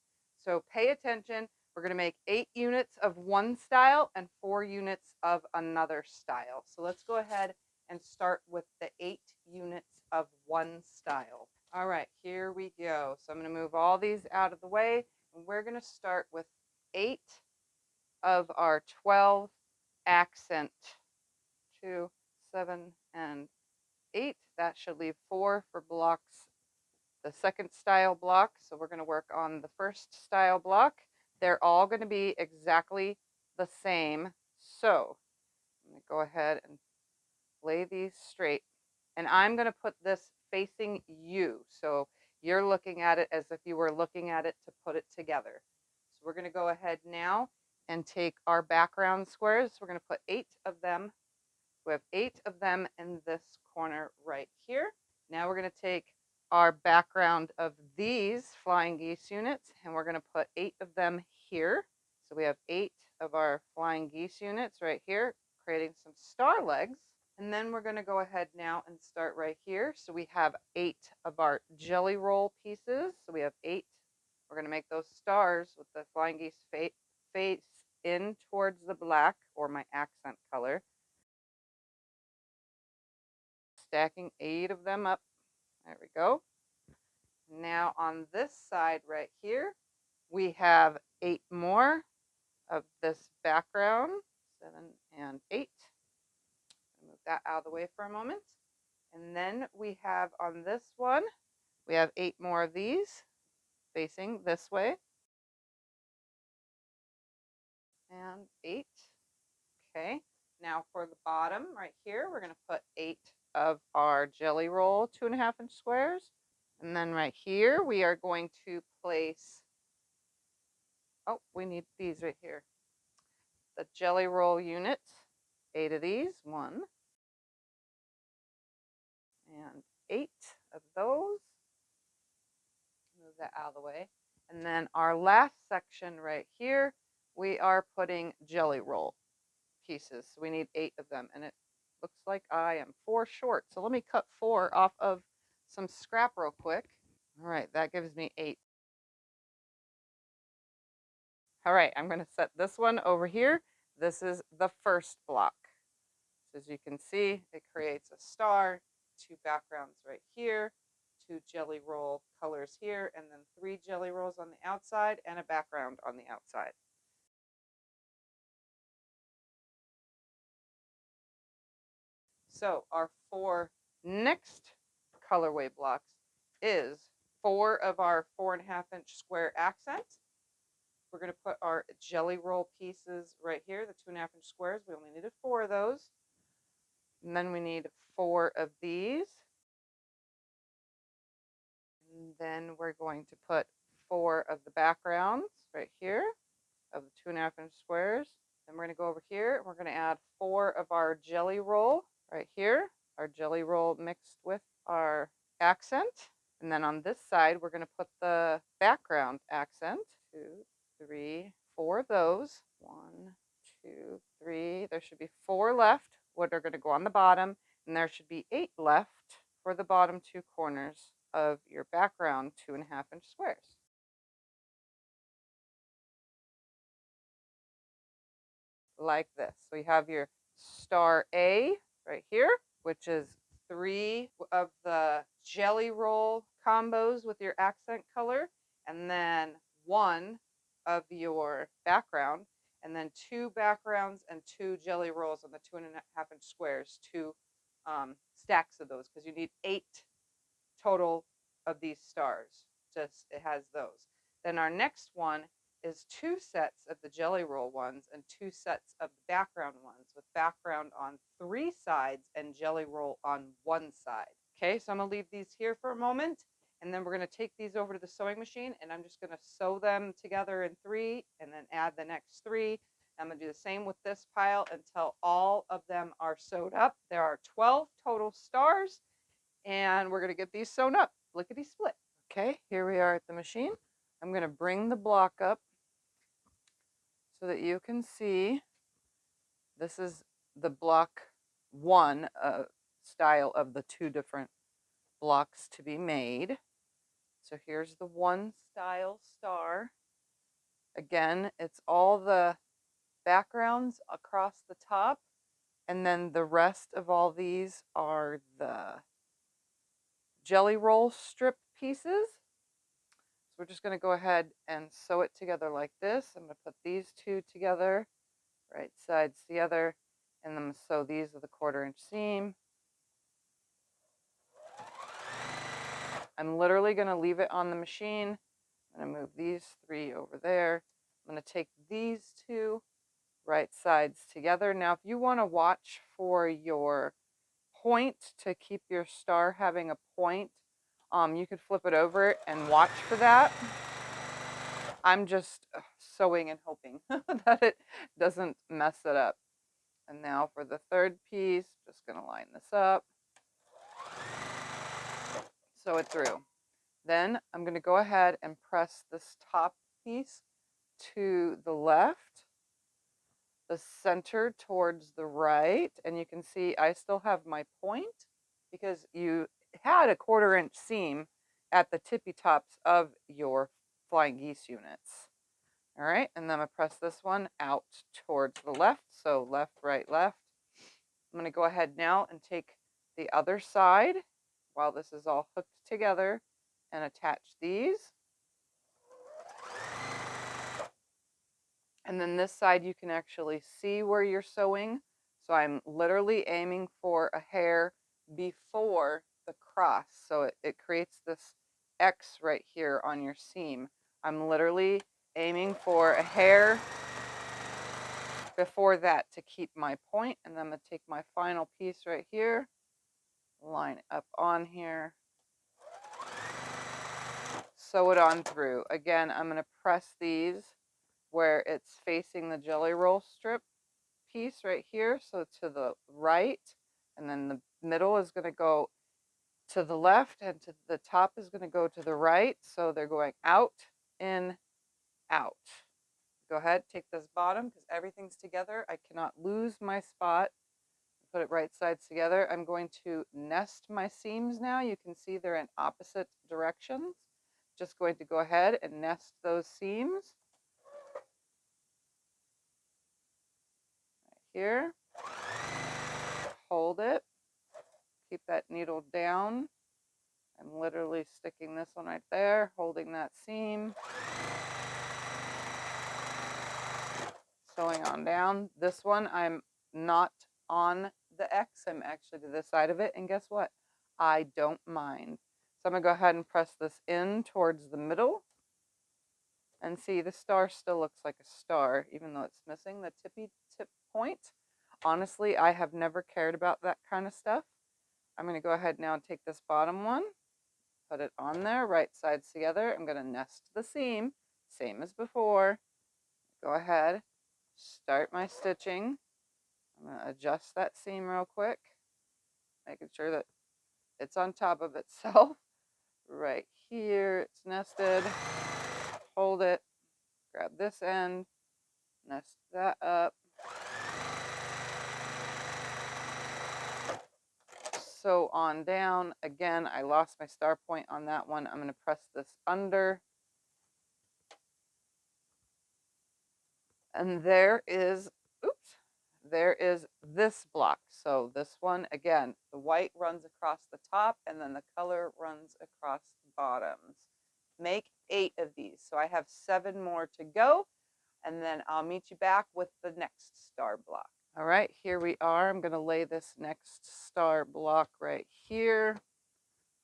So pay attention. We're going to make 8 units of one style and 4 units of another style. So let's go ahead and start with the 8 units of one style. All right, here we go. So I'm going to move all these out of the way, and we're going to start with 8 of our 12 accent, 2, 7, and 8. That should leave 4 for blocks, the second style block. So we're going to work on the first style block. They're all going to be exactly the same. So I'm going to go ahead and lay these straight. And I'm going to put this facing you. So you're looking at it as if you were looking at it to put it together. So we're going to go ahead now and take our background squares. We're going to put 8 of them. We have 8 of them in this corner right here. Now we're going to take our background of these flying geese units, and we're going to put 8 of them here. So we have 8 of our flying geese units right here, creating some star legs. And then we're going to go ahead now and start right here. So we have 8 of our jelly roll pieces. So we have 8. We're going to make those stars with the flying geese face in towards the black, or my accent color. Stacking 8 of them up. There we go. Now on this side right here, we have 8 more of this background, 7 and 8. Move that out of the way for a moment. And then we have on this one, we have 8 more of these facing this way. And 8. Okay. Now for the bottom right here, we're going to put 8 of our jelly roll 2.5-inch squares. And then right here, we are going to place, oh, we need these right here. The jelly roll units, 8 of these, 1 and 8 of those. Move move that out of the way. And then our last section right here, we are putting jelly roll pieces. So we need 8 of them, and it looks like I am 4 short. So let me cut 4 off of some scrap real quick. All right, that gives me 8. All right, I'm going to set this one over here. This is the first block. So as you can see, it creates a star, 2 backgrounds right here, 2 jelly roll colors here, and then 3 jelly rolls on the outside and a background on the outside. So our 4 next colorway blocks is 4 of our 4.5-inch square accent. We're going to put our jelly roll pieces right here, the 2.5-inch squares. We only needed 4 of those. And then we need 4 of these. And then we're going to put 4 of the backgrounds right here of the 2.5-inch squares. Then we're going to go over here and we're going to add 4 of our jelly roll right here, our jelly roll mixed with our accent. And then on this side, we're going to put the background accent. 2, 3, 4 of those. 1, 2, 3. There should be 4 left, what are going to go on the bottom, and there should be 8 left for the bottom 2 corners of your background 2.5-inch squares. Like this. So you have your star A right here, which is 3 of the jelly roll combos with your accent color, and then 1 of your background, and then 2 backgrounds and 2 jelly rolls on the 2.5-inch squares, 2 stacks of those, because you need 8 total of these stars. Just it has those. Then our next one is 2 sets of the jelly roll ones and 2 sets of the background ones with background on 3 sides and jelly roll on 1 side. Okay, so I'm gonna leave these here for a moment, and then we're gonna take these over to the sewing machine, and I'm just gonna sew them together in 3 and then add the next 3. I'm gonna do the same with this pile until all of them are sewed up. There are 12 total stars, and we're gonna get these sewn up, lickety split. Okay, here we are at the machine. I'm gonna bring the block up so that you can see. This is the block 1 style of the 2 different blocks to be made. So here's the 1 style star. Again, it's all the backgrounds across the top, and then the rest of all these are the jelly roll strip pieces. So we're just going to go ahead and sew it together like this. I'm going to put these 2 together, right sides together, and then sew these with a 1/4-inch seam. I'm literally going to leave it on the machine. I'm going to move these 3 over there. I'm going to take these 2 right sides together. Now, if you want to watch for your point to keep your star having a point, you could flip it over and watch for that. I'm just sewing and hoping that it doesn't mess it up. And now for the 3rd piece, just going to line this up, sew it through. Then I'm going to go ahead and press this top piece to the left, the center towards the right, and you can see I still have my point because you had a 1/4-inch seam at the tippy tops of your flying geese units. All right, and then I'm going to press this one out towards the left, so left, right, left. I'm going to go ahead now and take the other side while this is all hooked together and attach these. And then this side you can actually see where you're sewing. So I'm literally aiming for a hair before the cross. So it creates this X right here on your seam. I'm literally aiming for a hair before that to keep my point. And then I'm going to take my final piece right here, line it up on here, sew it on through. Again, I'm going to press these where it's facing the jelly roll strip piece right here, so to the right, and then the middle is going to go to the left, and to the top is going to go to the right. So they're going out, in, out. Go ahead, take this bottom because everything's together. I cannot lose my spot. Put it right sides together. I'm going to nest my seams now. You can see they're in opposite directions. Just going to go ahead and nest those seams. Right here. Hold it. Keep that needle down. I'm literally sticking this one right there, holding that seam. Sewing on down. This one, I'm not on the X. I'm actually to this side of it. And guess what? I don't mind. So I'm going to go ahead and press this in towards the middle. And see, the star still looks like a star, even though it's missing the tippy tip point. Honestly, I have never cared about that kind of stuff. I'm going to go ahead now and take this bottom one, put it on there, right sides together. I'm going to nest the seam, same as before. Go ahead, start my stitching. I'm going to adjust that seam real quick, making sure that it's on top of itself. Right here, it's nested. Hold it, grab this end, nest that up. Sew on down. Again, I lost my star point on that one. I'm going to press this under. And there is, oops, there is this block. So this one, again, the white runs across the top and then the color runs across the bottoms. Make 8 of these. So I have 7 more to go, and then I'll meet you back with the next star block. All right, here we are. I'm going to lay this next star block right here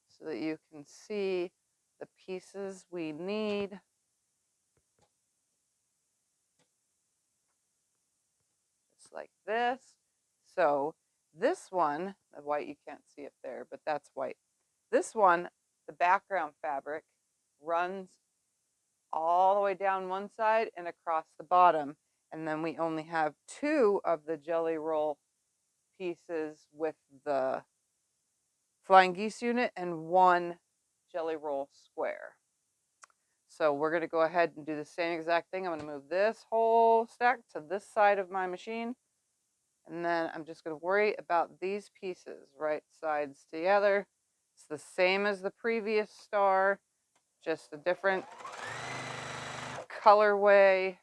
so that you can see the pieces we need. Just like this. So this one, the white you can't see up there, but that's white. This one, the background fabric runs all the way down one side and across the bottom. And then we only have 2 of the jelly roll pieces with the flying geese unit and 1 jelly roll square. So we're going to go ahead and do the same exact thing. I'm going to move this whole stack to this side of my machine. And then I'm just going to worry about these pieces, right sides together. It's the same as the previous star, just a different colorway.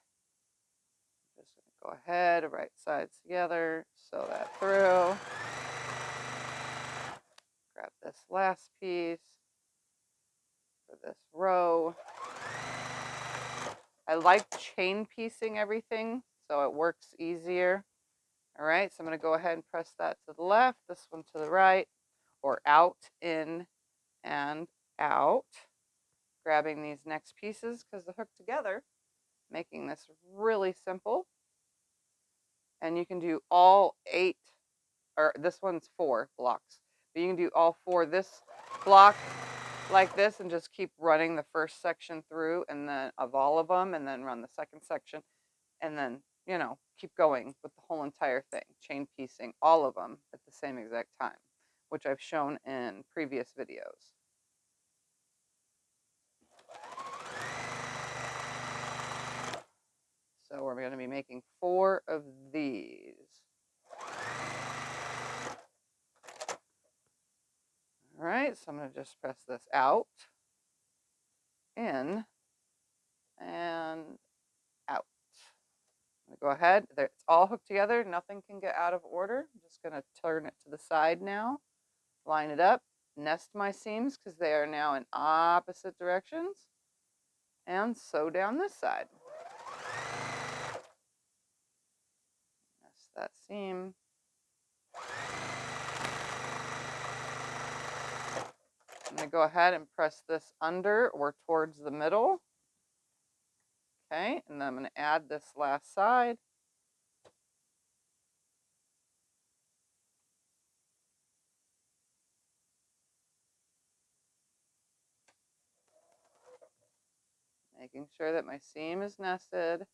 Just going to go ahead, right sides together, sew that through. Grab this last piece for this row. I like chain piecing everything so it works easier. All right, so I'm going to go ahead and press that to the left, this one to the right, or out, in, and out. Grabbing these next pieces because they're hooked together, making this really simple. And you can do all 8, or this one's 4 blocks, but you can do all 4 this block like this and just keep running the first section through, and then of all of them, and then run the second section, and then, you know, keep going with the whole entire thing, chain piecing all of them at the same exact time, which I've shown in previous videos. So we're going to be making 4 of these. All right, so I'm going to just press this out, in, and out. I'm going to go ahead. It's all hooked together. Nothing can get out of order. I'm just going to turn it to the side now, line it up, nest my seams because they are now in opposite directions, and sew down this side. Nest that seam. I'm going to go ahead and press this under or towards the middle. Okay, and then I'm going to add this last side. Making sure that my seam is nested.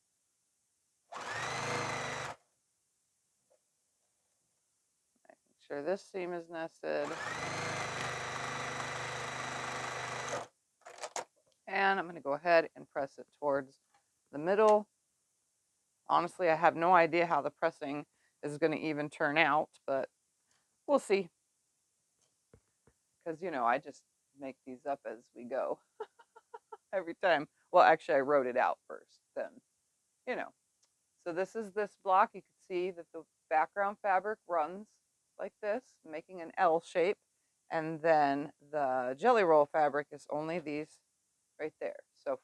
Making sure this seam is nested. And I'm going to go ahead and press it towards the middle. Honestly, I have no idea how the pressing is going to even turn out, but we'll see. Because, I just make these up as we go every time. Well, actually, I wrote it out first, then, you know. So this is this block. You can see that the background fabric runs like this, making an L shape. And then the jelly roll fabric is only these right there. So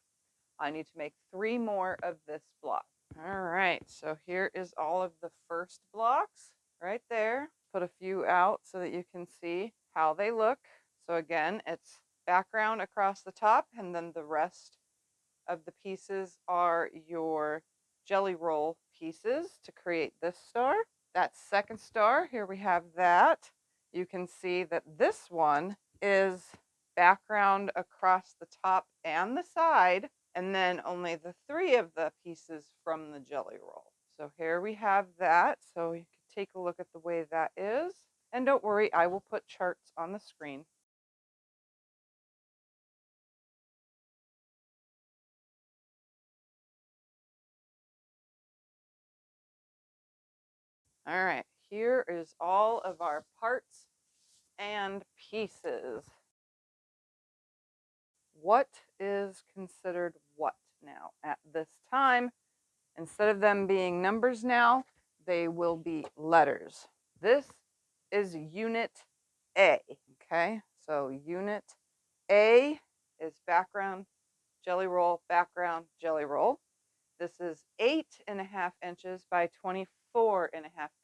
I need to make 3 more of this block. All right, so here is all of the first blocks right there. Put a few out so that you can see how they look. So again, it's background across the top, and then the rest of the pieces are your jelly roll pieces to create this star. That second star, here we have that. You can see that this one is background across the top and the side, and then only the 3 of the pieces from the jelly roll. So here we have that. So you can take a look at the way that is. And don't worry, I will put charts on the screen. All right, here is all of our parts and pieces. What is considered what now at this time? Instead of them being numbers now, they will be letters. This is unit A, okay? So unit A is background, jelly roll, background, jelly roll. This is 8.5 inches by 24.5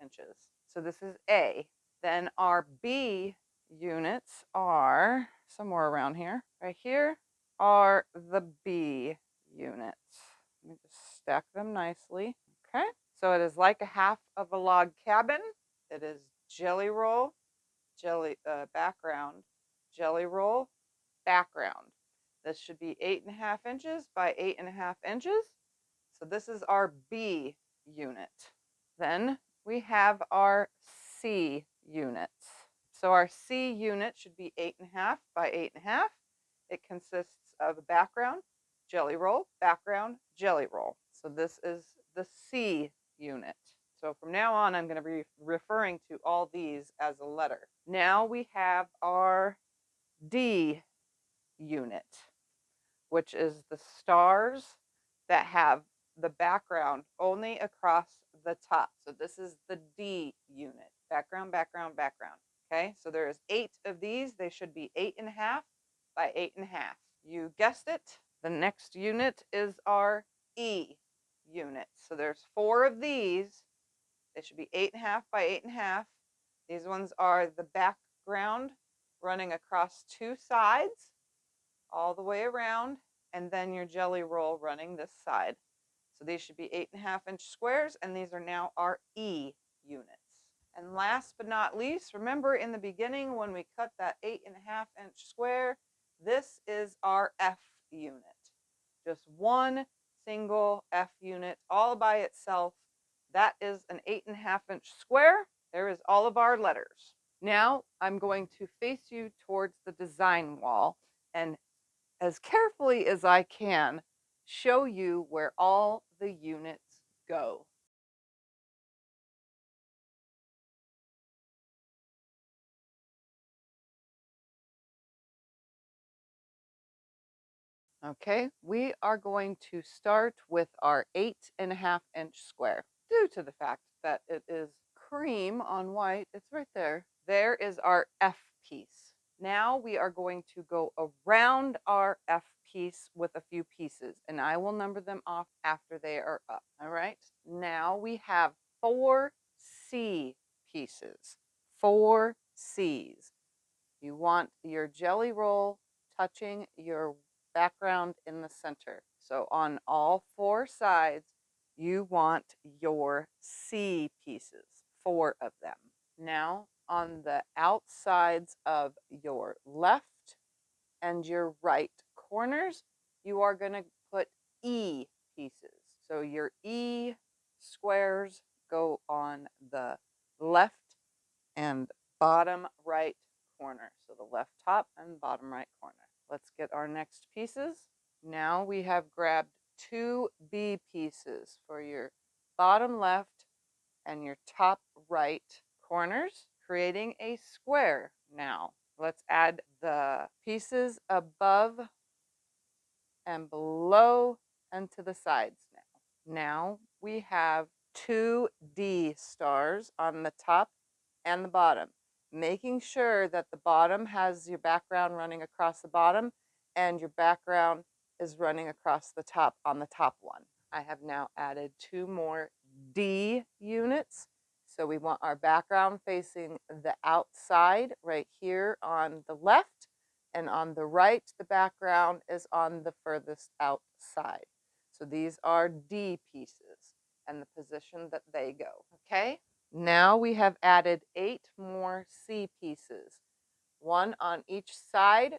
inches. So this is A. Then our B units are somewhere around here. Right here are the B units. Let me just stack them nicely. Okay. So it is like a half of a log cabin. It is jelly roll, background, jelly roll, background. This should be 8.5 inches by 8.5 inches. So this is our B unit. Then we have our C units. So our C unit should be 8.5 by 8.5. It consists of a background, jelly roll, background, jelly roll. So this is the C unit. So from now on, I'm going to be referring to all these as a letter. Now we have our D unit, which is the stars that have the background only across the top. So this is the D unit, background, background, background. Okay, so there's 8 of these. They should be 8.5 by 8.5. You guessed it. The next unit is our E unit. So there's 4 of these. They should be 8.5 by 8.5. These ones are the background running across 2 sides all the way around, and then your jelly roll running this side. So these should be 8.5-inch squares, and these are now our E units. And last but not least, remember in the beginning when we cut that 8.5-inch square, this is our F unit. Just one single F unit all by itself. That is an 8.5-inch square. There is all of our letters. Now I'm going to face you towards the design wall and as carefully as I can show you where all the units go. Okay, we are going to start with our 8.5-inch square. Due to the fact that it is cream on white, it's right there. There is our F piece. Now we are going to go around our F piece with a few pieces, and I will number them off after they are up. All right, now we have 4 C pieces. 4 C's. You want your jelly roll touching your background in the center. So on all 4 sides, you want your C pieces, 4 of them. Now on the outsides of your left and your right corners, you are going to put E pieces. So your E squares go on the left and bottom right corner. So the left top and bottom right corner. Let's get our next pieces. Now we have grabbed 2 B pieces for your bottom left and your top right corners, creating a square now. Let's add the pieces above and below and to the sides now. Now we have 2 D stars on the top and the bottom, making sure that the bottom has your background running across the bottom and your background is running across the top on the top one. I have now added 2 more D units. So we want our background facing the outside right here on the left, and on the right, the background is on the furthest outside. So these are D pieces and the position that they go, okay? Now we have added 8 more C pieces, one on each side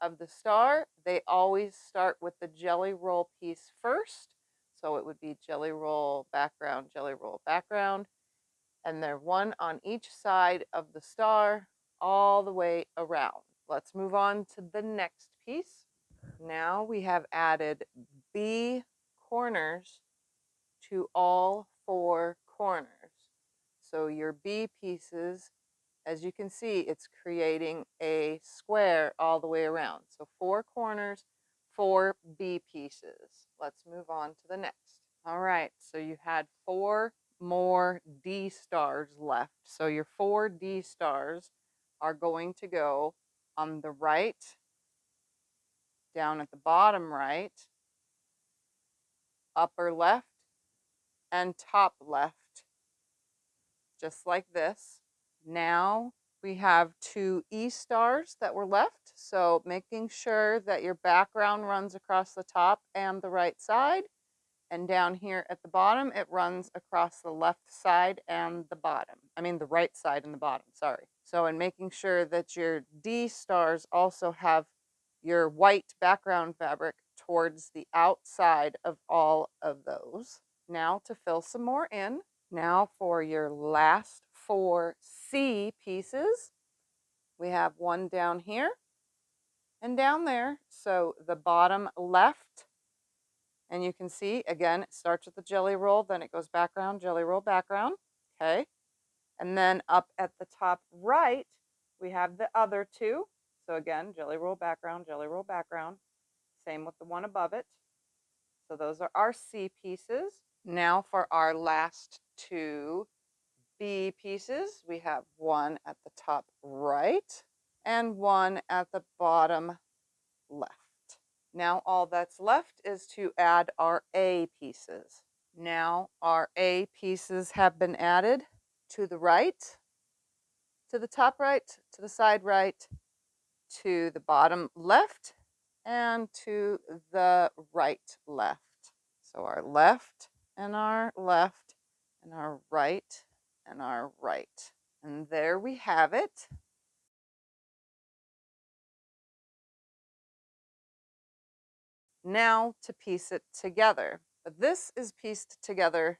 of the star. They always start with the jelly roll piece first. So it would be jelly roll, background, and they're one on each side of the star all the way around. Let's move on to the next piece. Now we have added B corners to all 4 corners. So your B pieces, as you can see, it's creating a square all the way around. So 4 corners, 4 B pieces. Let's move on to the next. All right, so you had 4 more D stars left. So your 4 D stars are going to go on the right, down at the bottom right, upper left, and top left, just like this. Now we have 2 E stars that were left. So making sure that your background runs across the top and the right side. And down here at the bottom, it runs across the left side and the bottom. I mean, the right side and the bottom, sorry. So in making sure that your D stars also have your white background fabric towards the outside of all of those. Now to fill some more in. Now for your last 4 C pieces, we have one down here and down there. So the bottom left, and you can see, again, it starts with the jelly roll, then it goes background, jelly roll, background, okay? And then up at the top right, we have the other 2. So again, jelly roll, background, jelly roll, background. Same with the one above it. So those are our C pieces. Now for our last 2 B pieces, we have one at the top right and one at the bottom left. Now all that's left is to add our A pieces. Now our A pieces have been added to the right, to the top right, to the side right, to the bottom left, and to the right left. So our left and our left and our right and our right. And there we have it. Now to piece it together. But this is pieced together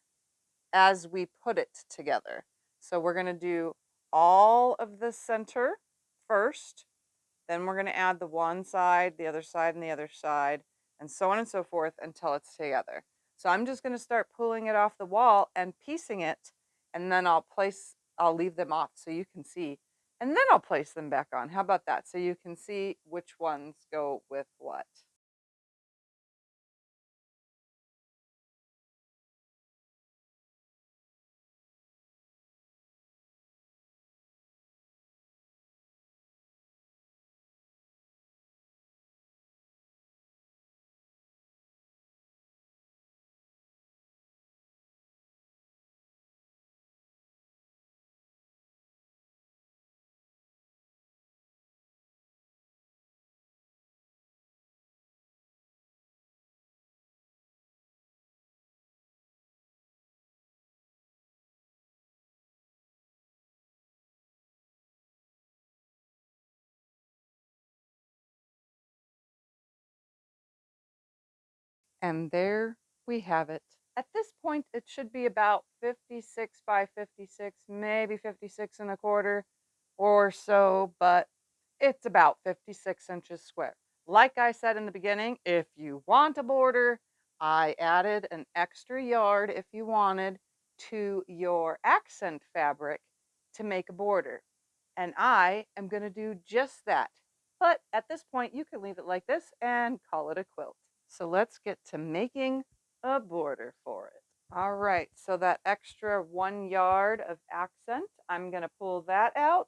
as we put it together. So we're going to do all of the center first. Then we're going to add the one side, the other side, and the other side, and so on and so forth until it's together. So I'm just going to start pulling it off the wall and piecing it, and then I'll leave them off so you can see, and then I'll place them back on. How about that? So you can see which ones go with what. And there we have it. At this point, it should be about 56 by 56, maybe 56 and a quarter or so, but it's about 56 inches square. Like I said in the beginning, if you want a border, I added an extra yard if you wanted to your accent fabric to make a border. And I am going to do just that. But at this point, you can leave it like this and call it a quilt. So let's get to making a border for it. All right, so that extra 1 yard of accent, I'm going to pull that out.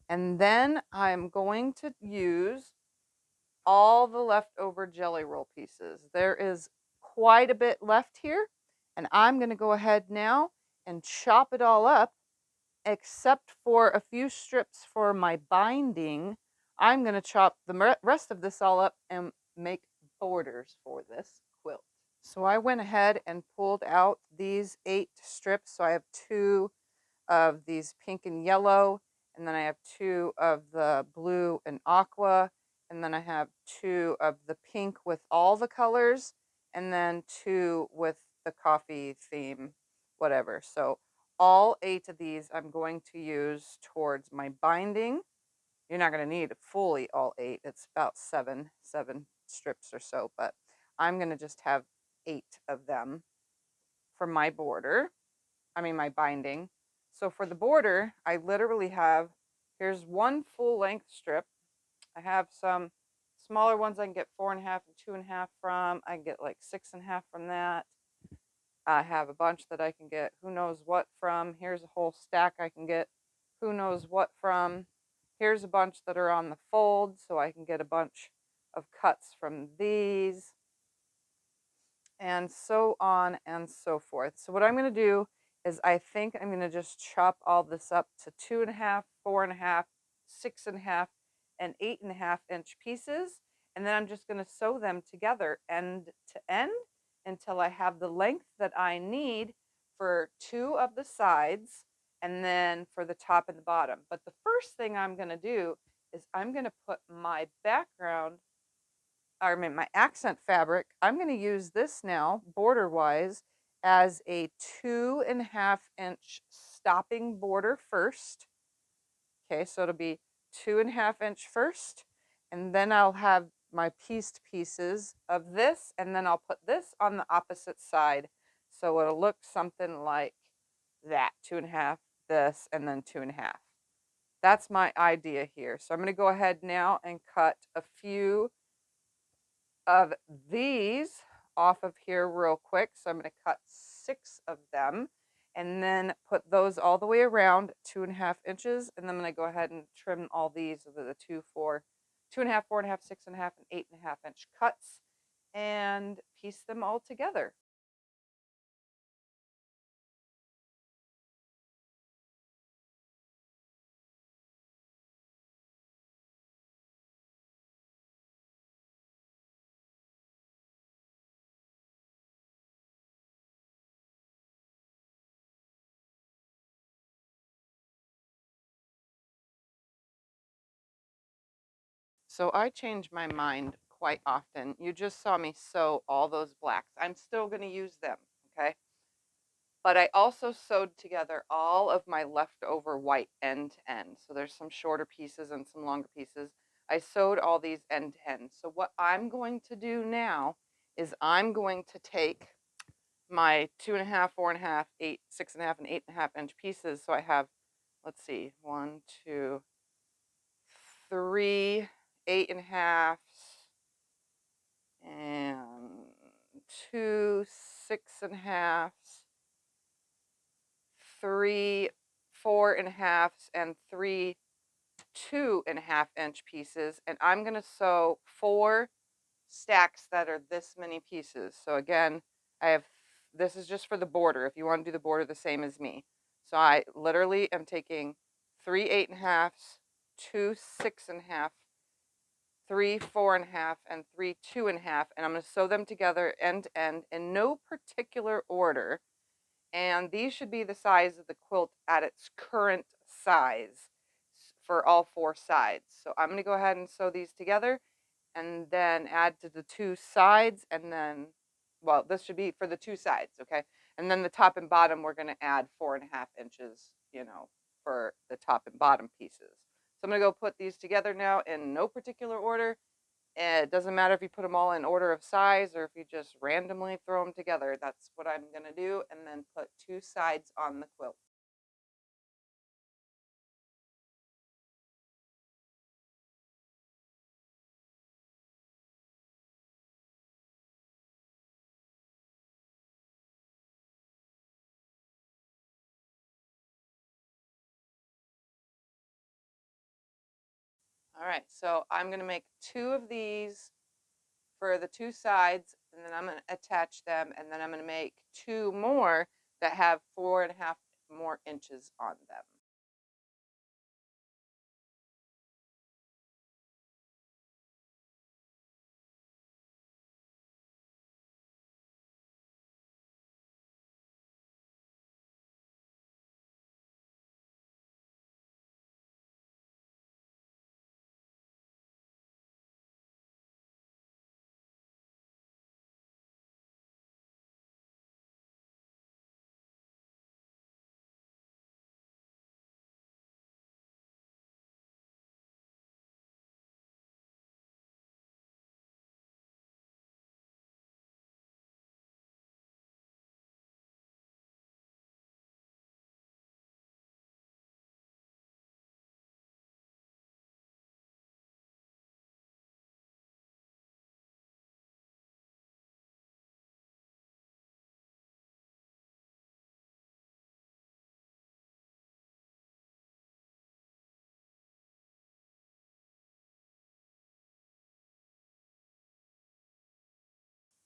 And then I'm going to use all the leftover jelly roll pieces. There is quite a bit left here, and I'm going to go ahead now and chop it all up, except for a few strips for my binding. I'm going to chop the rest of this all up and make borders for this quilt. So I went ahead and pulled out these 8 strips. So I have 2 of these pink and yellow, and then I have 2 of the blue and aqua, and then I have 2 of the pink with all the colors, and then 2 with the coffee theme, whatever. So all 8 of these I'm going to use towards my binding. You're not going to need fully all 8. It's about seven strips or so, but I'm going to just have 8 of them for my border. My binding. So for the border, I literally have, here's 1 full-length strip. I have some smaller ones I can get 4.5 and 2.5 from. I can get like 6.5 from that. I have a bunch that I can get who knows what from. Here's a whole stack I can get who knows what from. Here's a bunch that are on the fold, so I can get a bunch of cuts from these, and so on and so forth. So what I'm going to do is I think I'm going to just chop all this up to 2.5, 4.5, 6.5, and 8.5 inch pieces. And then I'm just going to sew them together end to end until I have the length that I need for 2 of the sides and then for the top and the bottom. But the first thing I'm going to do is I'm going to put my background, my accent fabric. I'm going to use this now, border wise, as a 2.5 inch stopping border first. Okay, so it'll be 2.5 inch first, and then I'll have my pieced pieces of this, and then I'll put this on the opposite side. So it'll look something like that, 2.5, this, and then 2.5. That's my idea here. So I'm going to go ahead now and cut a few of these off of here real quick. So I'm going to cut 6 of them and then put those all the way around 2.5 inches. And then I'm going to go ahead and trim all these with the 2.5, 4.5, 6.5, and 8.5 inch cuts and piece them all together. So I change my mind quite often. You just saw me sew all those blacks. I'm still going to use them, okay? But I also sewed together all of my leftover white end to end. So there's some shorter pieces and some longer pieces. I sewed all these end to end. So what I'm going to do now is I'm going to take my 2.5, 4.5, 8, 6.5, and 8.5 inch pieces. So I have, let's see, 1, 2, 3, 8.5s, and 2 6.5s, 3 4.5s, and 3 2.5 inch pieces. And I'm going to sew 4 stacks that are this many pieces. So again, I have, this is just for the border if you want to do the border the same as me. So I literally am taking 3 8.5s, 2 6.5, 3 4.5, and 3 2.5, and I'm going to sew them together end to end in no particular order. And these should be the size of the quilt at its current size for all 4 sides. So I'm going to go ahead and sew these together and then add to the 2 sides, and then, well, this should be for the 2 sides, okay? And then the top and bottom, we're going to add 4.5 inches, for the top and bottom pieces. So I'm going to go put these together now in no particular order, It doesn't matter if you put them all in order of size or if you just randomly throw them together. That's what I'm going to do, and then put 2 sides on the quilt. All right, so I'm going to make 2 of these for the 2 sides, and then I'm going to attach them, and then I'm going to make 2 more that have 4.5 more inches on them.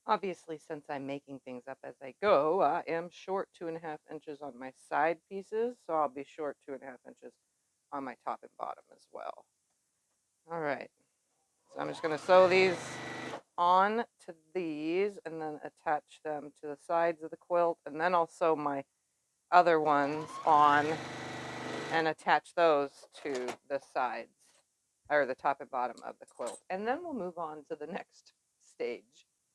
Obviously, since I'm making things up as I go, I am short 2.5 inches on my side pieces, so I'll be short 2.5 inches on my top and bottom as well. All right, so I'm just going to sew these on to these and then attach them to the sides of the quilt, and then I'll sew my other ones on and attach those to the sides or the top and bottom of the quilt, and then we'll move on to the next stage.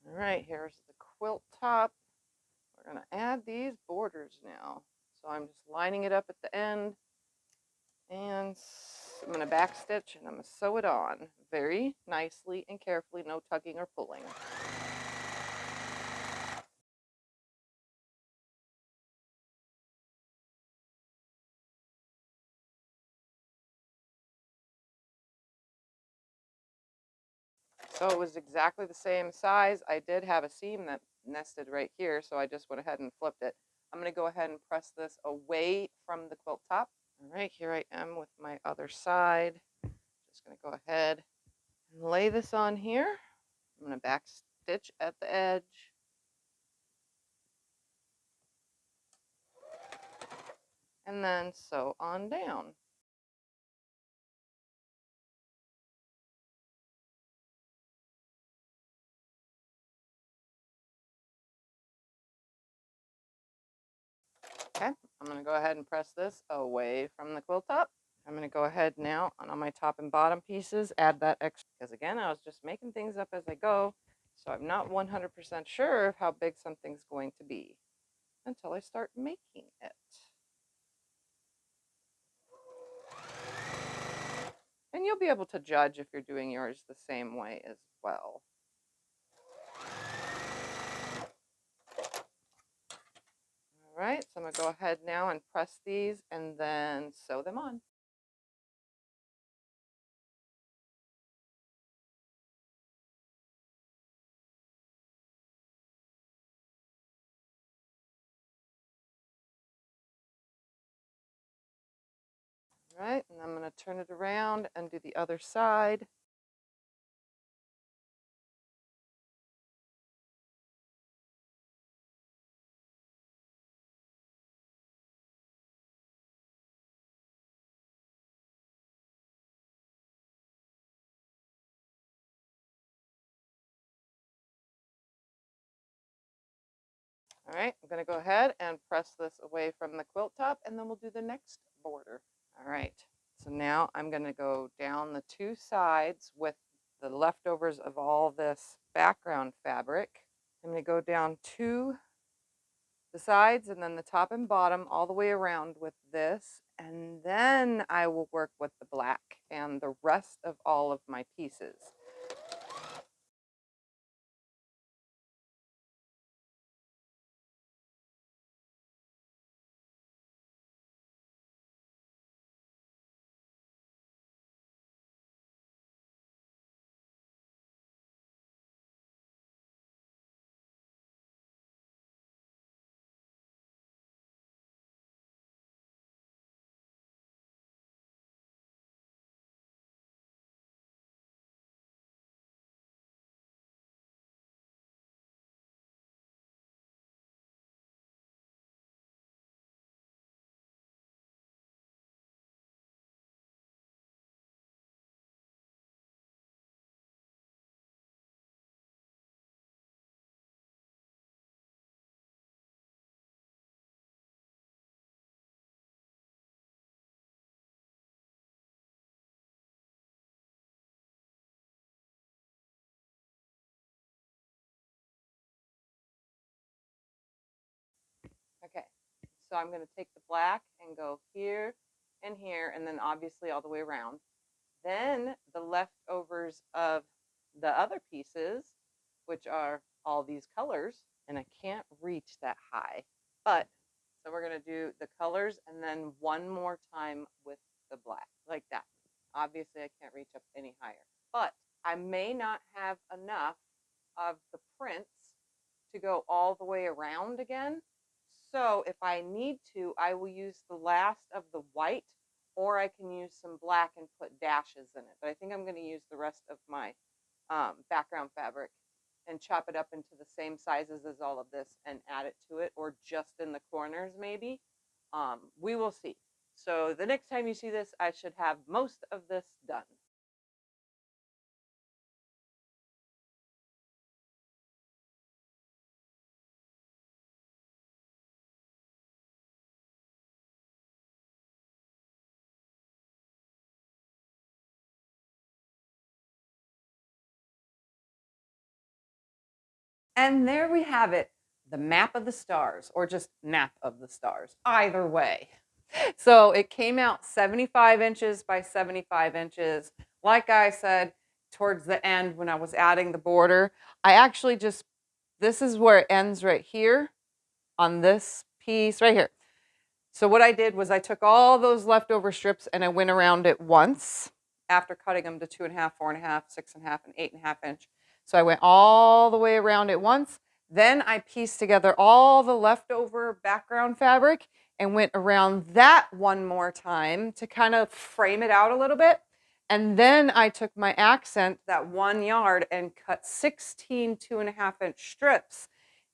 All right, here's the quilt top. We're going to add these borders now. So I'm just lining it up at the end, and I'm going to back stitch and I'm going to sew it on very nicely and carefully, no tugging or pulling. So it was exactly the same size. I did have a seam that nested right here, so I just went ahead and flipped it. I'm going to go ahead and press this away from the quilt top. All right, here I am with my other side. Just going to go ahead and lay this on here. I'm going to back stitch at the edge. And then sew on down. Okay, I'm going to go ahead and press this away from the quilt top. I'm going to go ahead now and on my top and bottom pieces, add that extra, because again, I was just making things up as I go, so I'm not 100% sure of how big something's going to be until I start making it. And you'll be able to judge if you're doing yours the same way as well. All right, so I'm going to go ahead now and press these and then sew them on. All right, and I'm going to turn it around and do the other side. All right, I'm going to go ahead and press this away from the quilt top, and then we'll do the next border. All right, so now I'm going to go down the 2 sides with the leftovers of all this background fabric. I'm going to go down to the sides and then the top and bottom all the way around with this, and then I will work with the black and the rest of all of my pieces. So I'm going to take the black and go here and here, and then obviously all the way around. Then the leftovers of the other pieces, which are all these colors, and I can't reach that high, but so we're going to do the colors and then one more time with the black, like that. Obviously, I can't reach up any higher, but I may not have enough of the prints to go all the way around again. So if I need to, I will use the last of the white, or I can use some black and put dashes in it. But I think I'm going to use the rest of my background fabric and chop it up into the same sizes as all of this and add it to it, or just in the corners maybe. We will see. So the next time you see this, I should have most of this done. And there we have it, the map of the stars, or just map of the stars, either way. So it came out 75 inches by 75 inches. Like I said, towards the end when I was adding the border, I actually just, this is where it ends right here on this piece right here. So what I did was I took all those leftover strips and I went around it once after cutting them to 2.5, 4.5, 6.5, and 8.5 inch. So I went all the way around it once. Then I pieced together all the leftover background fabric and went around that one more time to kind of frame it out a little bit. And then I took my accent, that 1 yard, and cut 16 2.5 inch strips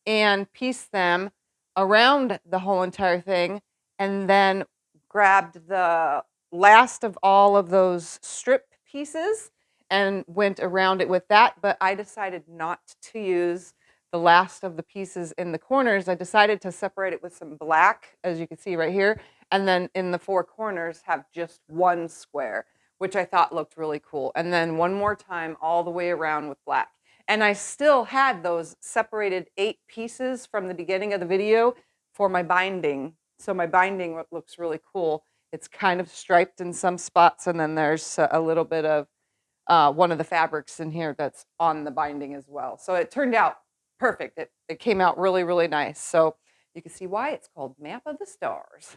and pieced them around the whole entire thing, and then grabbed the last of all of those strip pieces and went around it with that. But I decided not to use the last of the pieces in the corners. I decided to separate it with some black, as you can see right here, and then in the 4 corners have just one square, which I thought looked really cool. And then one more time all the way around with black. And I still had those separated 8 pieces from the beginning of the video for my binding. So my binding looks really cool. It's kind of striped in some spots, and then there's a little bit of one of the fabrics in here that's on the binding as well. So it turned out perfect. It came out really, really nice. So you can see why it's called Map of the Stars.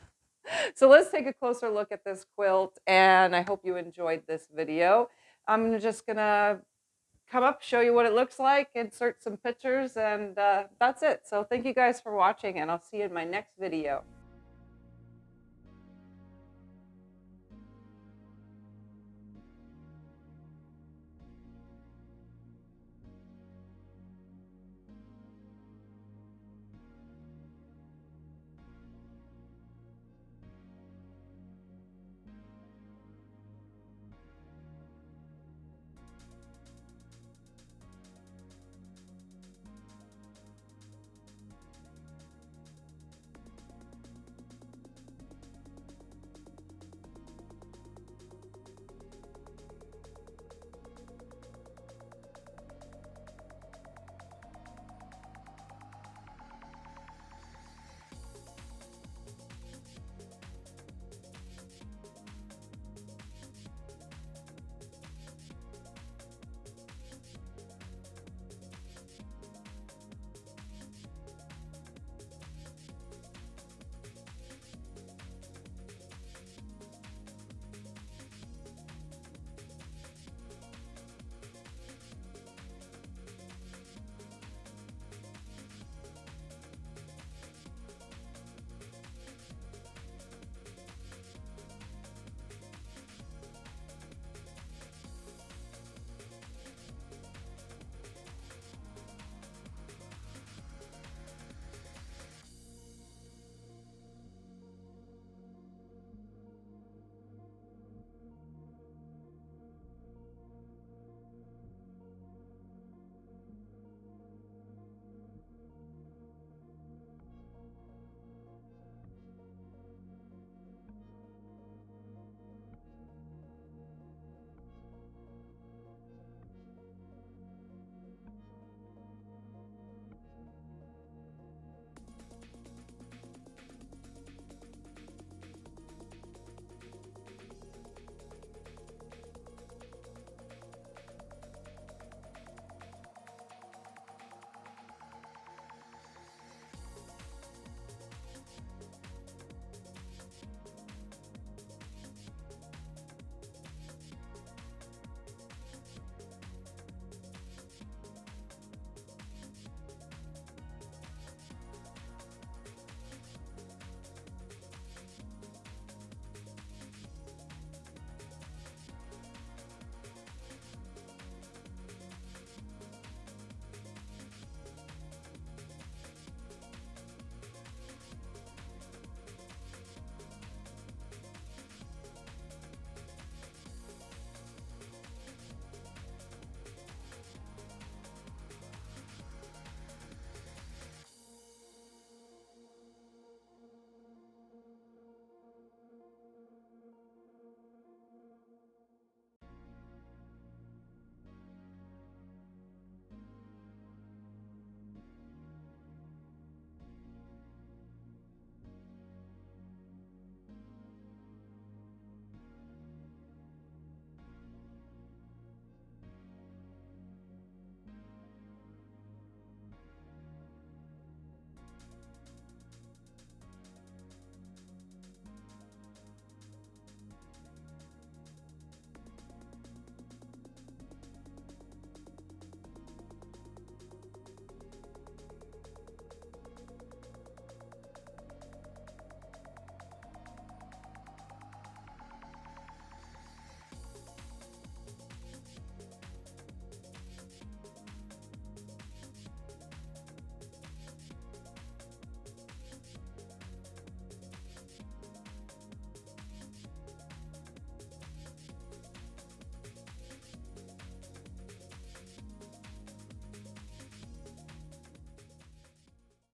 So let's take a closer look at this quilt, and I hope you enjoyed this video. I'm just gonna come up, show you what it looks like, insert some pictures, and that's it. So thank you guys for watching, and I'll see you in my next video.